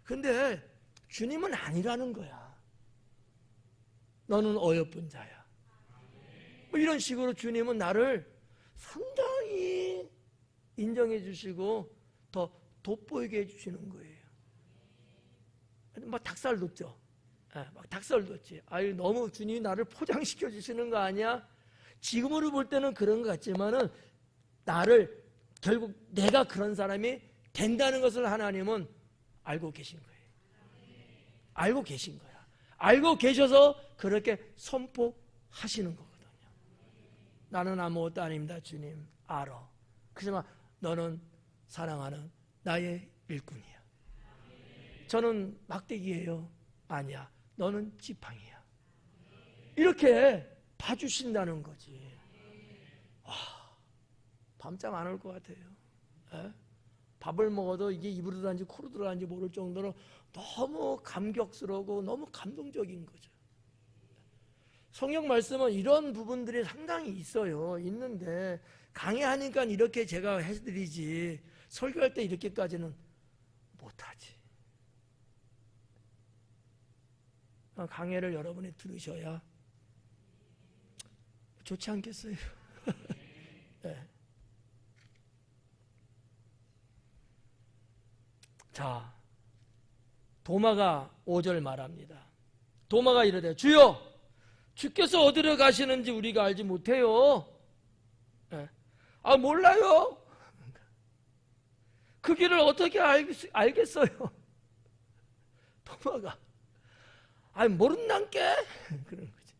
Speaker 1: 근데 주님은 아니라는 거야. 너는 어여쁜 자야. 뭐 이런 식으로 주님은 나를 상당히 인정해 주시고 더 돋보이게 해주시는 거예요. 막 닭살 돋죠. 막 닭살 돋지. 아유, 너무 주님이 나를 포장시켜 주시는 거 아니야? 지금으로 볼 때는 그런 것 같지만은 나를 결국 내가 그런 사람이 된다는 것을 하나님은 알고 계신 거예요. 알고 계신 거야. 알고 계셔서 그렇게 선포하시는 거거든요. 나는 아무것도 아닙니다, 주님. 알아. 그렇지만 너는 사랑하는 나의 일꾼이야. 저는 막대기예요. 아니야. 너는 지팡이야. 이렇게 봐주신다는 거지. 와, 밤잠 안 올 것 같아요. 에? 밥을 먹어도 이게 입으로 들어가는지 코로 들어가는지 모를 정도로 너무 감격스러우고 너무 감동적인 거죠. 성경 말씀은 이런 부분들이 상당히 있어요. 있는데 강의하니까 이렇게 제가 해드리지, 설교할 때 이렇게까지는 못하지. 강의를 여러분이 들으셔야 좋지 않겠어요? 네. 자, 도마가 5절 말합니다. 도마가 이르되 주여, 주께서 어디로 가시는지 우리가 알지 못해요. 네. 아, 몰라요. 그 길을 어떻게 알겠어요? 도마가 아니 모른단께 그런 거지.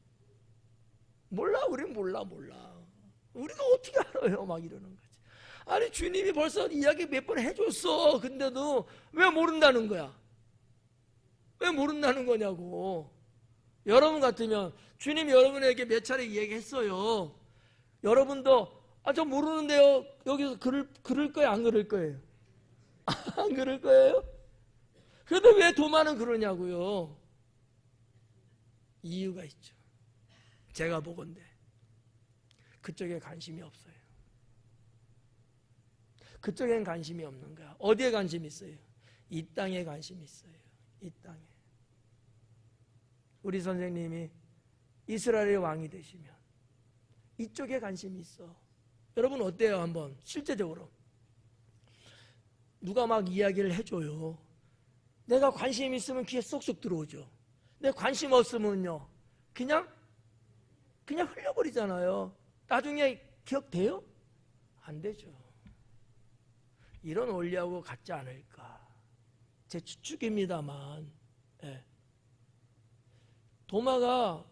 Speaker 1: 몰라, 우린 몰라. 우리가 어떻게 알아요? 막 이러는 거지. 아니 주님이 벌써 이야기 몇 번 해줬어. 근데도 왜 모른다는 거야? 왜 모른다는 거냐고. 여러분 같으면 주님이 여러분에게 몇 차례 이야기했어요. 여러분도 저 모르는데요. 여기서 그럴 거예요? 안 그럴 거예요? 안 그럴 거예요? 그런데 왜 도마는 그러냐고요. 이유가 있죠. 제가 보건대 그쪽에 관심이 없어요. 그쪽엔 관심이 없는 거야. 어디에 관심이 있어요? 이 땅에 관심이 있어요. 이 땅에. 우리 선생님이 이스라엘의 왕이 되시면 이쪽에 관심이 있어. 여러분 어때요? 한번 실제적으로 누가 막 이야기를 해줘요. 내가 관심 있으면 귀에 쏙쏙 들어오죠. 내 관심 없으면요 그냥 흘려버리잖아요. 나중에 기억돼요? 안 되죠. 이런 원리하고 같지 않을까. 제 추측입니다만, 예. 도마가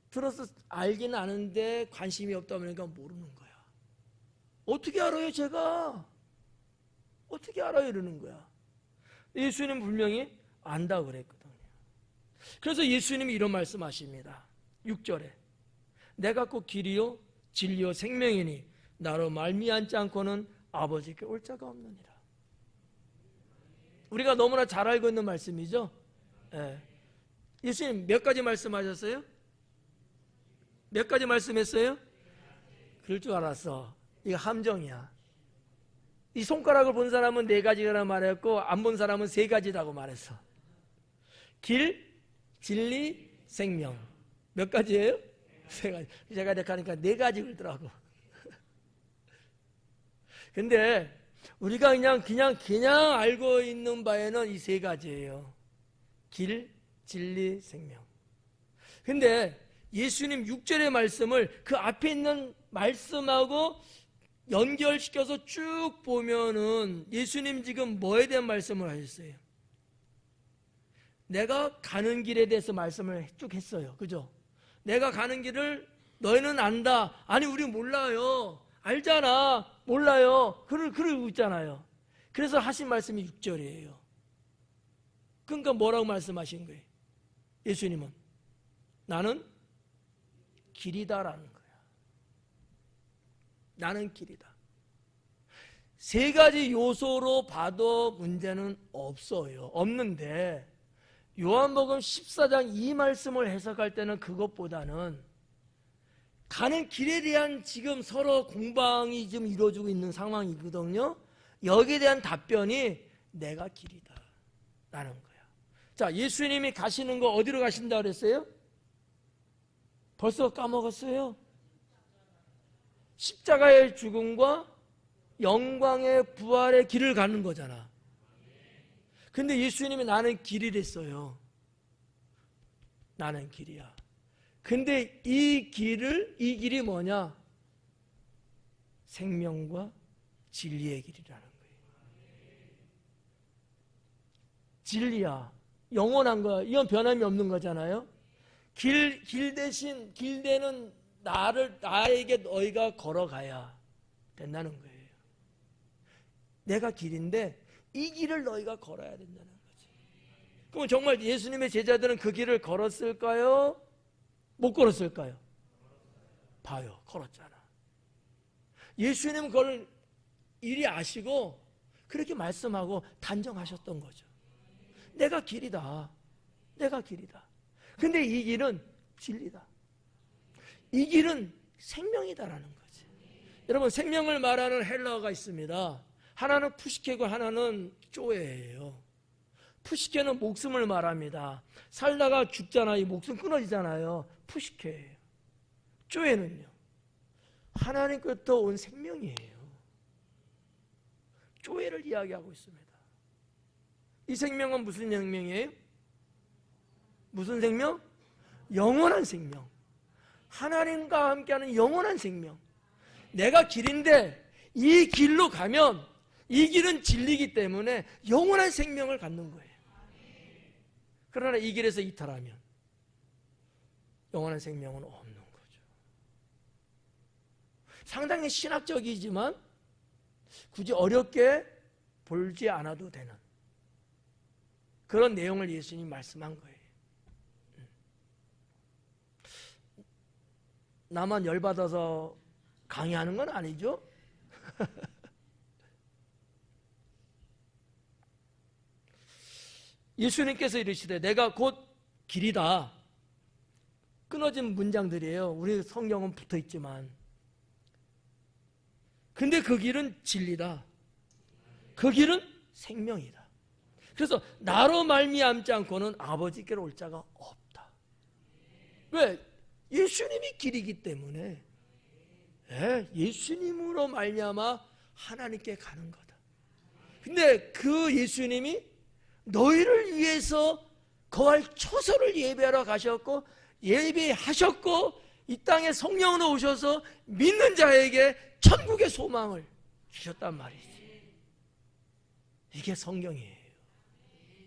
Speaker 1: 들어서 알긴 아는데 관심이 없다 보니까 모르는 거야. 어떻게 알아요, 제가? 어떻게 알아요? 이러는 거야. 예수님 분명히 안다 그랬거든요. 그래서 예수님이 이런 말씀하십니다. 6절에 내가 곧 길이요 진리요 생명이니 나로 말미암지 않고는 아버지께 올 자가 없느니라. 우리가 너무나 잘 알고 있는 말씀이죠. 예. 예수님 몇 가지 말씀하셨어요? 몇 가지 말씀했어요? 그럴 줄 알았어. 이거 함정이야. 이 손가락을 본 사람은 4가지라고 말했고 안 본 사람은 3가지라고 말했어. 길, 진리, 생명. 몇 가지예요? 3가지. 제가 하니까 4가지 그러더라고. 근데 우리가 그냥 알고 있는 바에는 이 3가지예요. 길, 진리, 생명. 근데 예수님 6절의 말씀을 그 앞에 있는 말씀하고 연결시켜서 쭉 보면은 예수님 지금 뭐에 대한 말씀을 하셨어요? 내가 가는 길에 대해서 말씀을 쭉 했어요. 그죠? 내가 가는 길을 너희는 안다. 아니 우리 몰라요. 알잖아. 몰라요. 그러고 있잖아요. 그래서 하신 말씀이 6절이에요. 그러니까 뭐라고 말씀하신 거예요? 예수님은 나는 길이다라는 거야. 나는 길이다. 3가지 요소로 봐도 문제는 없어요. 없는데 요한복음 14장 이 말씀을 해석할 때는 그것보다는 가는 길에 대한 지금 서로 공방이 좀 이루어지고 있는 상황이거든요. 여기에 대한 답변이 내가 길이다 라는 거야. 자, 예수님이 가시는 거 어디로 가신다 그랬어요? 벌써 까먹었어요? 십자가의 죽음과 영광의 부활의 길을 가는 거잖아. 근데 예수님이 나는 길이랬어요. 나는 길이야. 근데 이 길이 뭐냐? 생명과 진리의 길이라는 거예요. 진리야. 영원한 거야. 이건 변함이 없는 거잖아요. 길 대는 나에게 너희가 걸어가야 된다는 거예요. 내가 길인데 이 길을 너희가 걸어야 된다는 거지. 그럼 정말 예수님의 제자들은 그 길을 걸었을까요? 못 걸었을까요? 봐요. 걸었잖아. 예수님은 그걸 이리 아시고 그렇게 말씀하고 단정하셨던 거죠. 내가 길이다. 내가 길이다. 근데 이 길은 진리다. 이 길은 생명이다라는 거지. 여러분 생명을 말하는 헬라어가 있습니다. 하나는 푸시케고 하나는 쪼에예요. 푸시케는 목숨을 말합니다. 살다가 죽잖아요. 목숨 끊어지잖아요. 푸시케예요. 쪼에는요. 하나님께부터 온 생명이에요. 쪼에를 이야기하고 있습니다. 이 생명은 무슨 생명이에요? 무슨 생명? 영원한 생명. 하나님과 함께하는 영원한 생명. 내가 길인데 이 길로 가면 이 길은 진리이기 때문에 영원한 생명을 갖는 거예요. 그러나 이 길에서 이탈하면 영원한 생명은 없는 거죠. 상당히 신학적이지만 굳이 어렵게 볼지 않아도 되는 그런 내용을 예수님이 말씀한 거예요. 나만 열받아서 강의하는 건 아니죠? 예수님께서 이르시되 내가 곧 길이다. 끊어진 문장들이에요. 우리 성경은 붙어있지만. 근데 그 길은 진리다. 그 길은 생명이다. 그래서 나로 말미암지 않고는 아버지께로 올 자가 없다. 왜? 예수님이 길이기 때문에. 예수님으로 말미암아 하나님께 가는 거다. 근데 그 예수님이 너희를 위해서 거할 초소를 예배하러 가셨고 예배하셨고 이 땅에 성령으로 오셔서 믿는 자에게 천국의 소망을 주셨단 말이지. 이게 성경이에요.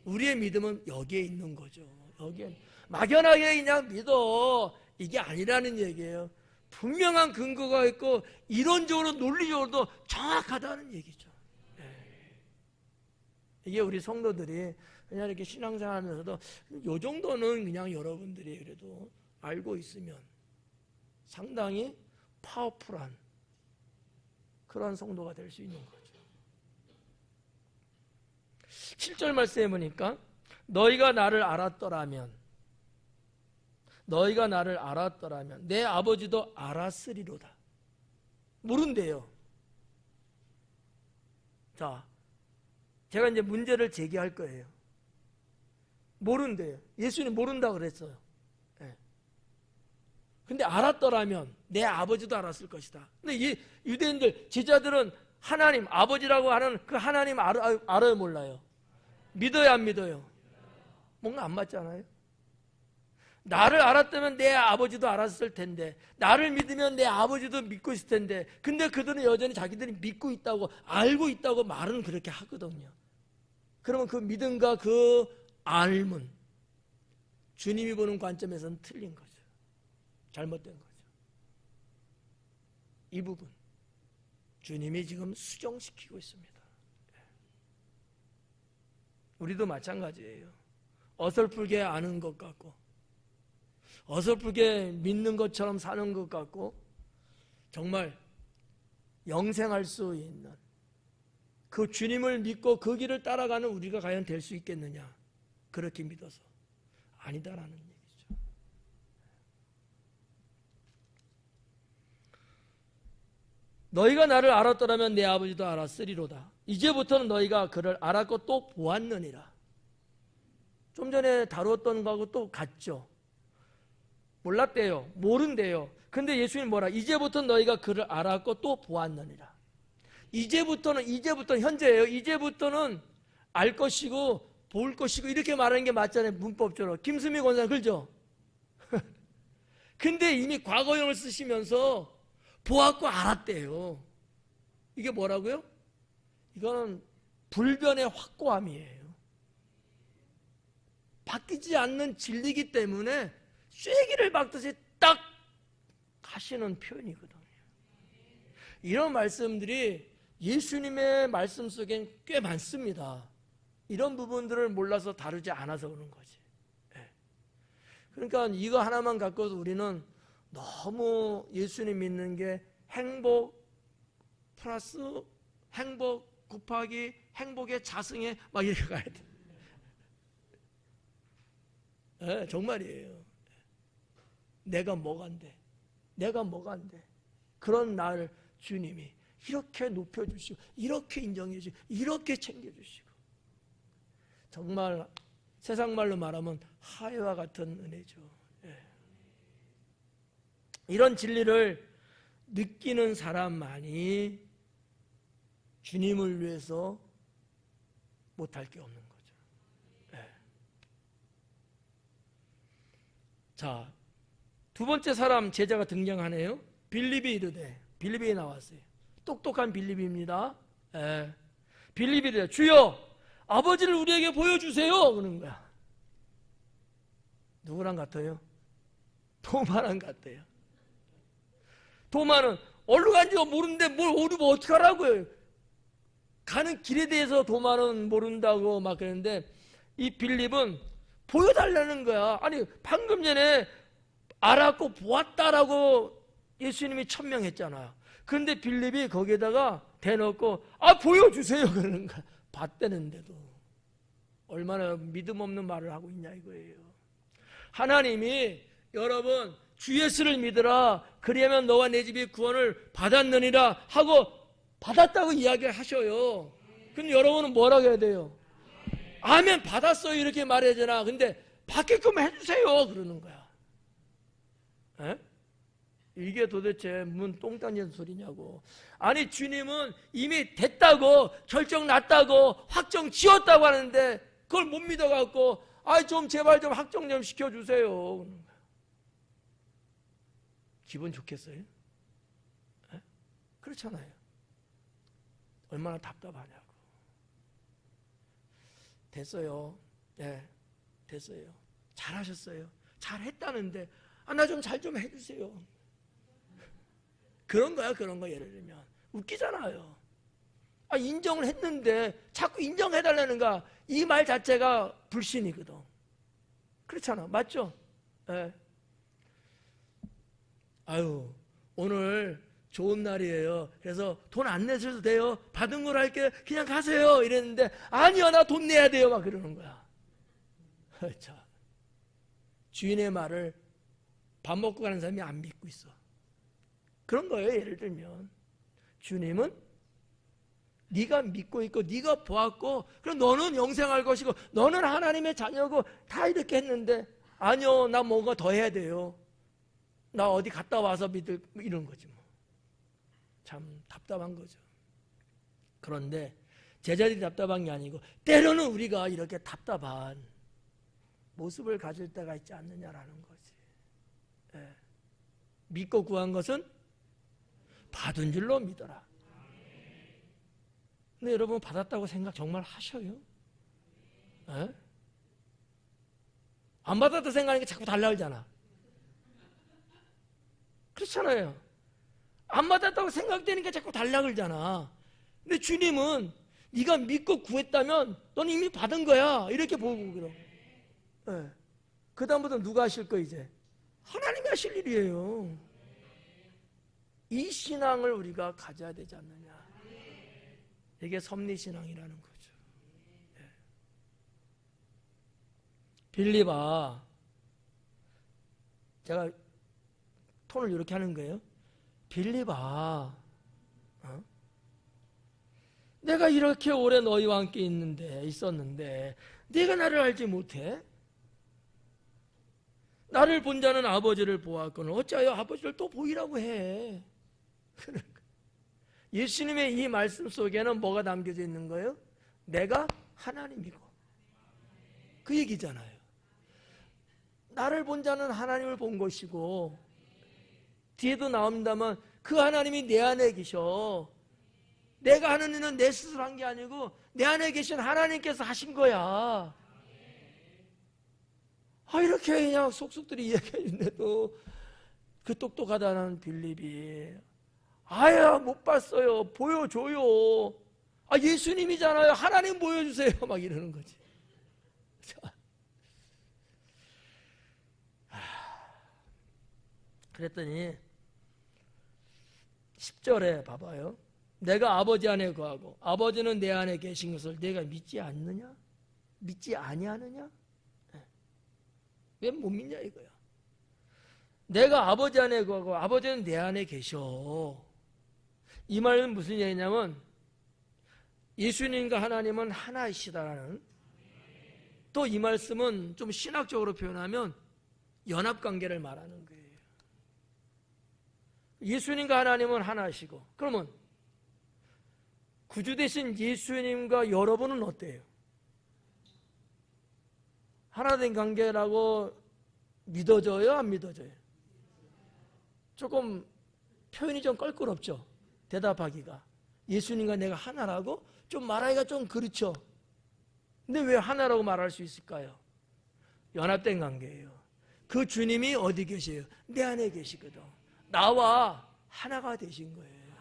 Speaker 1: 우리의 믿음은 여기에 있는 거죠. 여기에 막연하게 그냥 믿어 이게 아니라는 얘기예요. 분명한 근거가 있고 이론적으로 논리적으로도 정확하다는 얘기죠. 이게 우리 성도들이 그냥 이렇게 신앙생활하면서도 이 정도는 그냥 여러분들이 그래도 알고 있으면 상당히 파워풀한 그런 성도가 될 수 있는 거죠. 7절 말씀해 보니까 너희가 나를 알았더라면 내 아버지도 알았으리로다. 모른대요. 자, 제가 이제 문제를 제기할 거예요. 모른대요. 예수님 모른다고 그랬어요. 근데 알았더라면 내 아버지도 알았을 것이다. 근데 이 유대인들, 제자들은 하나님, 아버지라고 하는 그 하나님 알아요, 몰라요? 믿어요, 안 믿어요? 뭔가 안 맞잖아요? 나를 알았다면 내 아버지도 알았을 텐데, 나를 믿으면 내 아버지도 믿고 있을 텐데, 근데 그들은 여전히 자기들이 믿고 있다고, 알고 있다고 말은 그렇게 하거든요. 그러면 그 믿음과 그 알문, 주님이 보는 관점에서는 틀린 거죠. 잘못된 거죠. 이 부분 주님이 지금 수정시키고 있습니다. 우리도 마찬가지예요. 어설프게 아는 것 같고 어설프게 믿는 것처럼 사는 것 같고 정말 영생할 수 있는 그 주님을 믿고 그 길을 따라가는 우리가 과연 될 수 있겠느냐? 그렇게 믿어서 아니다라는 얘기죠. 너희가 나를 알았더라면 내 아버지도 알았으리로다. 이제부터는 너희가 그를 알았고 또 보았느니라. 좀 전에 다루었던 거하고 또 같죠. 몰랐대요. 모른대요. 근데 예수님 뭐라? 이제부터는 너희가 그를 알았고 또 보았느니라. 이제부터는 현재예요. 이제부터는 알 것이고 볼 것이고 이렇게 말하는 게 맞잖아요. 문법적으로. 김수미 권사님 그렇죠? 근데 이미 과거형을 쓰시면서 보았고 알았대요. 이게 뭐라고요? 이거는 불변의 확고함이에요. 바뀌지 않는 진리이기 때문에 쐐기를 박듯이 딱 하시는 표현이거든요. 이런 말씀들이 예수님의 말씀 속엔 꽤 많습니다. 이런 부분들을 몰라서 다루지 않아서 그런 거지. 그러니까 이거 하나만 갖고도 우리는 너무 예수님 믿는 게 행복 플러스 행복 곱하기 행복의 자승에 막 이렇게 가야 돼. 정말이에요. 내가 뭐가 안 돼. 그런 나를 주님이 이렇게 높여주시고 이렇게 인정해주시고 이렇게 챙겨주시고 정말 세상 말로 말하면 하회와 같은 은혜죠. 이런 진리를 느끼는 사람만이 주님을 위해서 못할 게 없는 거죠. 자, 두 번째 사람 제자가 등장하네요. 빌립이 이르되, 빌립이 나왔어요. 똑똑한 빌립입니다. 빌립이 이래, 주여 아버지를 우리에게 보여주세요 그러는 거야. 누구랑 같아요? 도마랑 같아요. 도마는 어디로 간지도 모르는데 뭘 오르면 어떡하라고요. 가는 길에 대해서 도마는 모른다고 막 그랬는데, 이 빌립은 보여달라는 거야. 아니 방금 전에 알았고 보았다라고 예수님이 천명했잖아요. 그런데 빌립이 거기에다가 대놓고 보여주세요 그러는 거야. 봤다는데도 얼마나 믿음 없는 말을 하고 있냐 이거예요. 하나님이 여러분 주 예수를 믿으라 그리하면 너와 내 집이 구원을 받았느니라 하고 받았다고 이야기하셔요. 근데 여러분은 뭐라고 해야 돼요? 아멘 받았어요 이렇게 말해야 되나? 근데 받게끔 해주세요 그러는 거야. 에? 이게 도대체 무슨 똥 딴지는 소리냐고. 아니 주님은 이미 됐다고 결정 났다고 확정 지었다고 하는데 그걸 못 믿어갖고 좀 제발 좀 확정 좀 시켜주세요. 기분 좋겠어요? 에? 그렇잖아요. 얼마나 답답하냐고. 됐어요. 네, 됐어요. 잘하셨어요. 잘했다는데 나 좀 잘 좀 해주세요. 그런 거야, 그런 거. 예를 들면 웃기잖아요. 인정을 했는데 자꾸 인정해달라는 거야. 이 말 자체가 불신이거든. 그렇잖아, 맞죠? 네. 오늘 좋은 날이에요. 그래서 돈 안 내셔도 돼요. 받은 걸 할게. 그냥 가세요. 이랬는데 아니요, 나 돈 내야 돼요. 막 그러는 거야. 자, 주인의 말을 밥 먹고 가는 사람이 안 믿고 있어. 그런 거예요. 예를 들면 주님은 네가 믿고 있고 네가 보았고 그럼 너는 영생할 것이고 너는 하나님의 자녀고 다 이렇게 했는데 아니요, 나 뭔가 더 해야 돼요. 나 어디 갔다 와서 믿을 이런 거지 뭐. 참 답답한 거죠. 그런데 제자들이 답답한 게 아니고 때로는 우리가 이렇게 답답한 모습을 가질 때가 있지 않느냐라는 거지. 예. 믿고 구한 것은 받은 줄로 믿어라. 근데 여러분 받았다고 생각 정말 하셔요? 예? 안 받았다고 생각하니까 자꾸 달라 그러잖아. 그렇잖아요. 안 받았다고 생각되니까 자꾸 달라 그러잖아. 근데 주님은 네가 믿고 구했다면 넌 이미 받은 거야 이렇게 보고 그럼. 네. 그 다음부터 누가 하실 거 이제? 하나님이 하실 일이에요. 이 신앙을 우리가 가져야 되지 않느냐. 이게 섭리신앙이라는 거죠. 네. 빌립아, 제가 톤을 이렇게 하는 거예요. 빌립아, 내가 이렇게 오래 너희와 함께 있었는데 네가 나를 알지 못해? 나를 본 자는 아버지를 보았거늘 어찌하여 아버지를 또 보이라고 해? 예수님의 이 말씀 속에는 뭐가 담겨져 있는 거예요? 내가 하나님이고 그 얘기잖아요. 나를 본 자는 하나님을 본 것이고 뒤에도 나옵니다만 그 하나님이 내 안에 계셔. 내가 하는 일은 내 스스로 한 게 아니고 내 안에 계신 하나님께서 하신 거야. 이렇게 그냥 속속들이 이야기해 준데도 그 똑똑하다는 빌립이 못 봤어요. 보여줘요. 예수님이잖아요. 하나님 보여주세요. 막 이러는 거지. 그랬더니 10절에 봐봐요. 내가 아버지 안에 거하고 아버지는 내 안에 계신 것을 내가 믿지 않느냐? 믿지 아니하느냐? 왜 못 믿냐 이거야. 내가 아버지 안에 거하고 아버지는 내 안에 계셔. 이 말은 무슨 얘기냐면 예수님과 하나님은 하나이시다라는, 또 이 말씀은 좀 신학적으로 표현하면 연합관계를 말하는 거예요. 예수님과 하나님은 하나이시고 그러면 구주 되신 예수님과 여러분은 어때요? 하나 된 관계라고 믿어져요? 안 믿어져요? 조금 표현이 좀 껄끄럽죠? 대답하기가. 예수님과 내가 하나라고? 좀 말하기가 좀 그렇죠. 근데 왜 하나라고 말할 수 있을까요? 연합된 관계예요. 그 주님이 어디 계세요? 내 안에 계시거든. 나와 하나가 되신 거예요.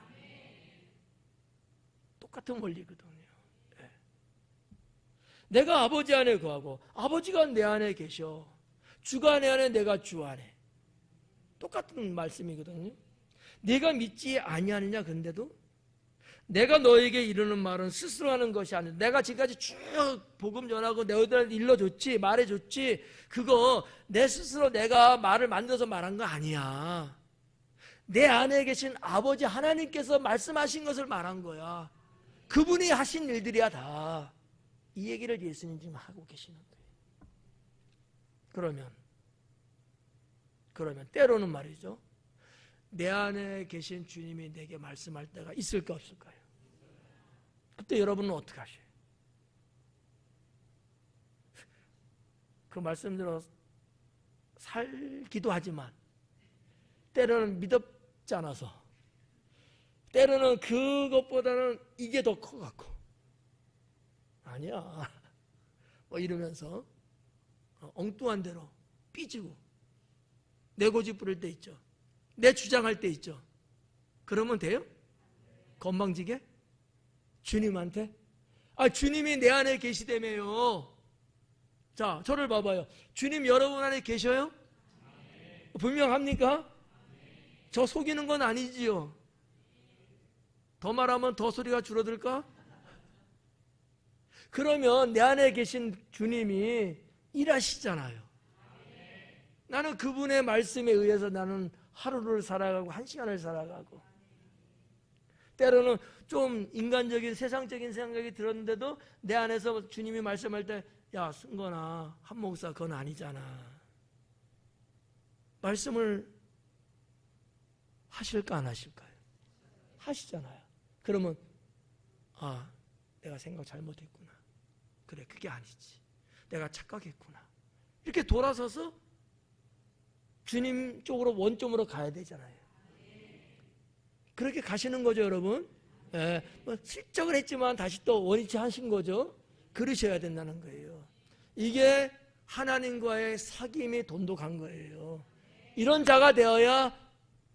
Speaker 1: 똑같은 원리거든요. 네. 내가 아버지 안에 거하고 아버지가 내 안에 계셔. 주가 내 안에, 내가 주 안에. 똑같은 말씀이거든요. 네가 믿지 아니하느냐. 근데도 내가 너에게 이르는 말은 스스로 하는 것이 아니라, 내가 지금까지 쭉 복음 전하고 너희들한테 일러줬지, 말해줬지, 그거 내 스스로 내가 말을 만들어서 말한 거 아니야. 내 안에 계신 아버지 하나님께서 말씀하신 것을 말한 거야. 그분이 하신 일들이야 다. 이 얘기를 예수님 지금 하고 계시는 거예요. 그러면 때로는 말이죠, 내 안에 계신 주님이 내게 말씀할 때가 있을까 없을까요? 그때 여러분은 어떻게 하셔요? 그 말씀대로 살기도 하지만 때로는 믿었지 않아서, 때로는 그것보다는 이게 더 커갖고 아니야 뭐 이러면서 엉뚱한 대로 삐지고 내 고집 부릴 때 있죠. 내 주장할 때 있죠. 그러면 돼요? 건방지게? 주님한테? 주님이 내 안에 계시다며요. 자, 저를 봐봐요. 주님 여러분 안에 계셔요? 분명합니까? 저 속이는 건 아니지요. 더 말하면 더 소리가 줄어들까? 그러면 내 안에 계신 주님이 일하시잖아요. 나는 그분의 말씀에 의해서 나는 하루를 살아가고 한 시간을 살아가고, 때로는 좀 인간적인 세상적인 생각이 들었는데도 내 안에서 주님이 말씀할 때, 야 승건아, 한 목사 그건 아니잖아. 말씀을 하실까 안 하실까요? 하시잖아요. 그러면 내가 생각 잘못했구나. 그래, 그게 아니지. 내가 착각했구나. 이렇게 돌아서서 주님 쪽으로, 원점으로 가야 되잖아요. 그렇게 가시는 거죠, 여러분. 예, 실적을 했지만 다시 또 원위치 하신 거죠. 그러셔야 된다는 거예요. 이게 하나님과의 사귐이 돈독한 거예요. 이런 자가 되어야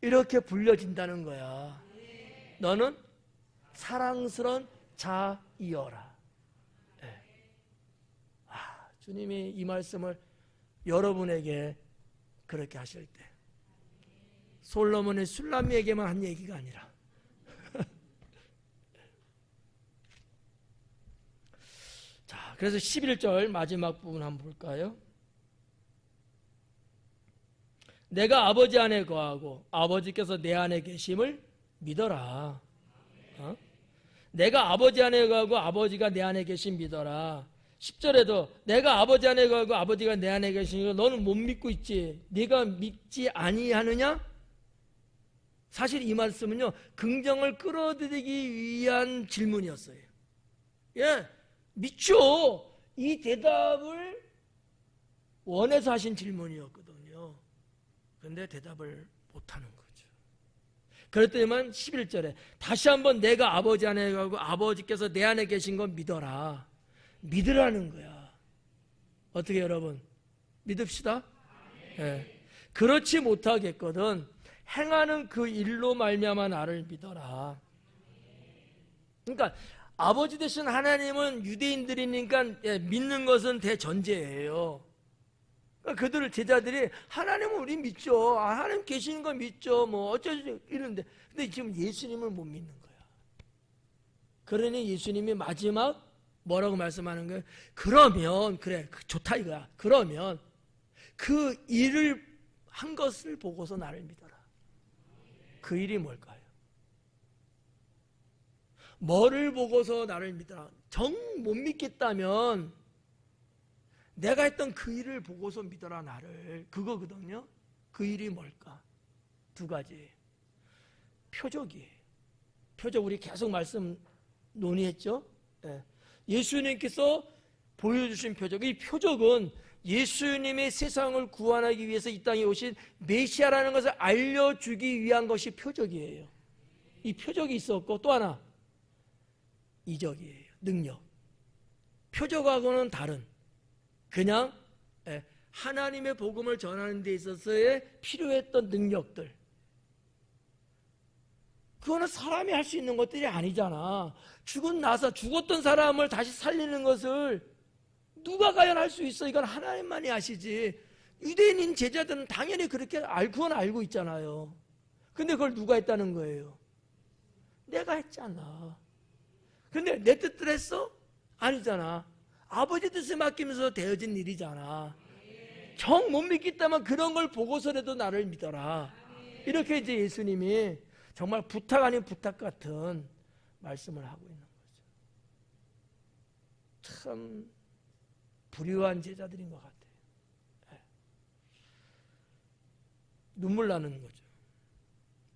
Speaker 1: 이렇게 불려진다는 거야. 너는 사랑스러운 자이여라. 예. 주님이 이 말씀을 여러분에게 그렇게 하실 때, 솔로몬의 술람미에게만 한 얘기가 아니라 자, 그래서 11절 마지막 부분 한번 볼까요? 내가 아버지 안에 거하고 아버지께서 내 안에 계심을 믿어라. 내가 아버지 안에 거하고 아버지가 내 안에 계심 믿어라. 10절에도 내가 아버지 안에 거하고 아버지가 내 안에 계시니까 너는 못 믿고 있지. 네가 믿지 아니하느냐? 사실 이 말씀은요, 긍정을 끌어들이기 위한 질문이었어요. 예, 믿죠. 이 대답을 원해서 하신 질문이었거든요. 그런데 대답을 못하는 거죠. 그랬더니만 11절에 다시 한번 내가 아버지 안에 가고 아버지께서 내 안에 계신 건 믿어라. 믿으라는 거야. 어떻게 여러분? 믿읍시다. 네. 그렇지 못하겠거든 행하는 그 일로 말미암아 나를 믿어라. 그러니까 아버지 되신 하나님은 유대인들이니까 믿는 것은 대전제예요. 그러니까 그들을, 제자들이 하나님은 우리 믿죠. 하나님 계시는 거 믿죠. 뭐 어쩌지 이러는데, 근데 지금 예수님을 못 믿는 거야. 그러니 예수님이 마지막 뭐라고 말씀하는 거예요? 그러면, 그래, 좋다 이거야. 그러면 그 일을 한 것을 보고서 나를 믿어라. 그 일이 뭘까요? 뭐를 보고서 나를 믿어라? 정 못 믿겠다면 내가 했던 그 일을 보고서 믿어라 나를. 그거거든요. 그 일이 뭘까? 두 가지. 표적이에요. 표적, 우리 계속 말씀 논의했죠. 예수님께서 보여주신 표적, 이 표적은 예수님이 세상을 구원하기 위해서 이 땅에 오신 메시아라는 것을 알려주기 위한 것이 표적이에요. 이 표적이 있었고 또 하나 이적이에요. 능력, 표적하고는 다른 그냥 하나님의 복음을 전하는 데 있어서의 필요했던 능력들, 그거는 사람이 할 수 있는 것들이 아니잖아. 죽었던 사람을 다시 살리는 것을 누가 과연 할 수 있어? 이건 하나님만이 아시지. 유대인인 제자들은 당연히 그렇게 그건 알고 있잖아요. 근데 그걸 누가 했다는 거예요? 내가 했잖아. 근데 내 뜻대로 했어? 아니잖아. 아버지 뜻을 맡기면서 되어진 일이잖아. 정 못 믿겠다면 그런 걸 보고서라도 나를 믿어라. 이렇게 이제 예수님이 정말 부탁 아닌 부탁 같은 말씀을 하고 있는 거죠. 참 불의한 제자들인 것 같아요. 눈물 나는 거죠.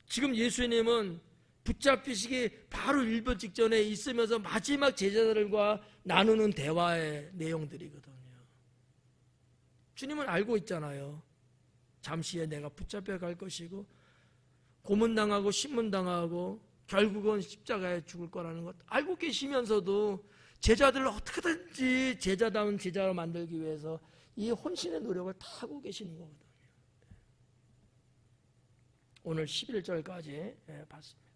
Speaker 1: 지금 예수님은 붙잡히시기 바로 일본 직전에 있으면서 마지막 제자들과 나누는 대화의 내용들이거든요. 주님은 알고 있잖아요. 잠시에 내가 붙잡혀 갈 것이고 고문당하고 신문당하고 결국은 십자가에 죽을 거라는 것 알고 계시면서도 제자들을 어떻게든지 제자다운 제자로 만들기 위해서 이 혼신의 노력을 다 하고 계시는 거거든요. 오늘 11절까지 봤습니다.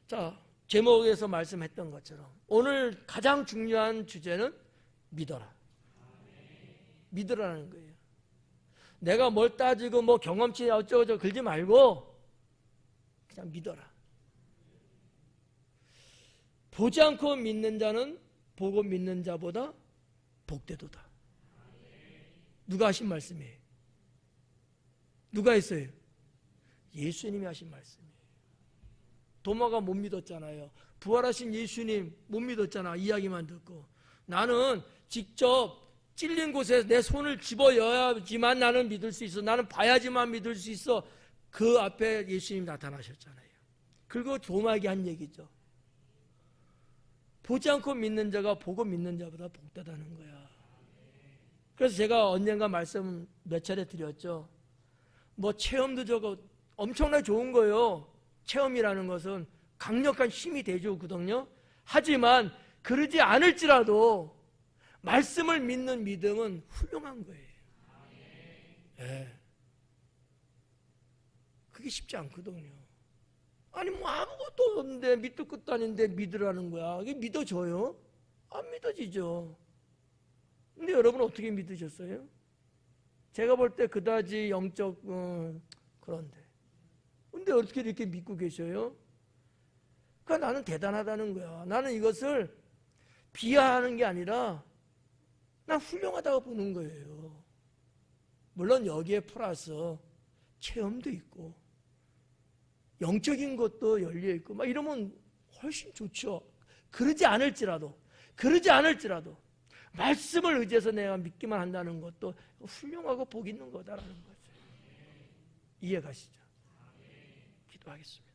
Speaker 1: 자, 제목에서 말씀했던 것처럼 오늘 가장 중요한 주제는 믿어라. 믿으라는 거예요. 내가 뭘 따지고 뭐 경험치 어쩌고저쩌고 걸지 말고 그냥 믿어라. 보지 않고 믿는 자는 보고 믿는 자보다 복되도다. 누가 하신 말씀이에요? 누가 했어요? 예수님이 하신 말씀이에요. 도마가 못 믿었잖아요. 부활하신 예수님 못 믿었잖아. 이야기만 듣고. 나는 직접 찔린 곳에 내 손을 집어여야지만 나는 믿을 수 있어. 나는 봐야지만 믿을 수 있어. 그 앞에 예수님이 나타나셨잖아요. 그리고 도마에게 한 얘기죠. 보지 않고 믿는 자가 보고 믿는 자보다 복되다는 거야. 그래서 제가 언젠가 말씀 몇 차례 드렸죠. 뭐 체험도 저거 엄청나게 좋은 거예요. 체험이라는 것은 강력한 힘이 되주거든요. 하지만 그러지 않을지라도 말씀을 믿는 믿음은 훌륭한 거예요. 네. 그게 쉽지 않거든요. 아니 뭐 아무것도 없는데 밑도 끝도 아닌데 믿으라는 거야. 이게 믿어져요? 안 믿어지죠. 근데 여러분 어떻게 믿으셨어요? 제가 볼 때 그다지 영적 그런데 근데 어떻게 이렇게 믿고 계셔요? 그러니까 나는 대단하다는 거야. 나는 이것을 비하하는 게 아니라 난 훌륭하다고 보는 거예요. 물론 여기에 플러스 체험도 있고 영적인 것도 열려있고 막 이러면 훨씬 좋죠. 그러지 않을지라도 말씀을 의지해서 내가 믿기만 한다는 것도 훌륭하고 복 있는 거다라는 거죠. 이해가시죠? 기도하겠습니다.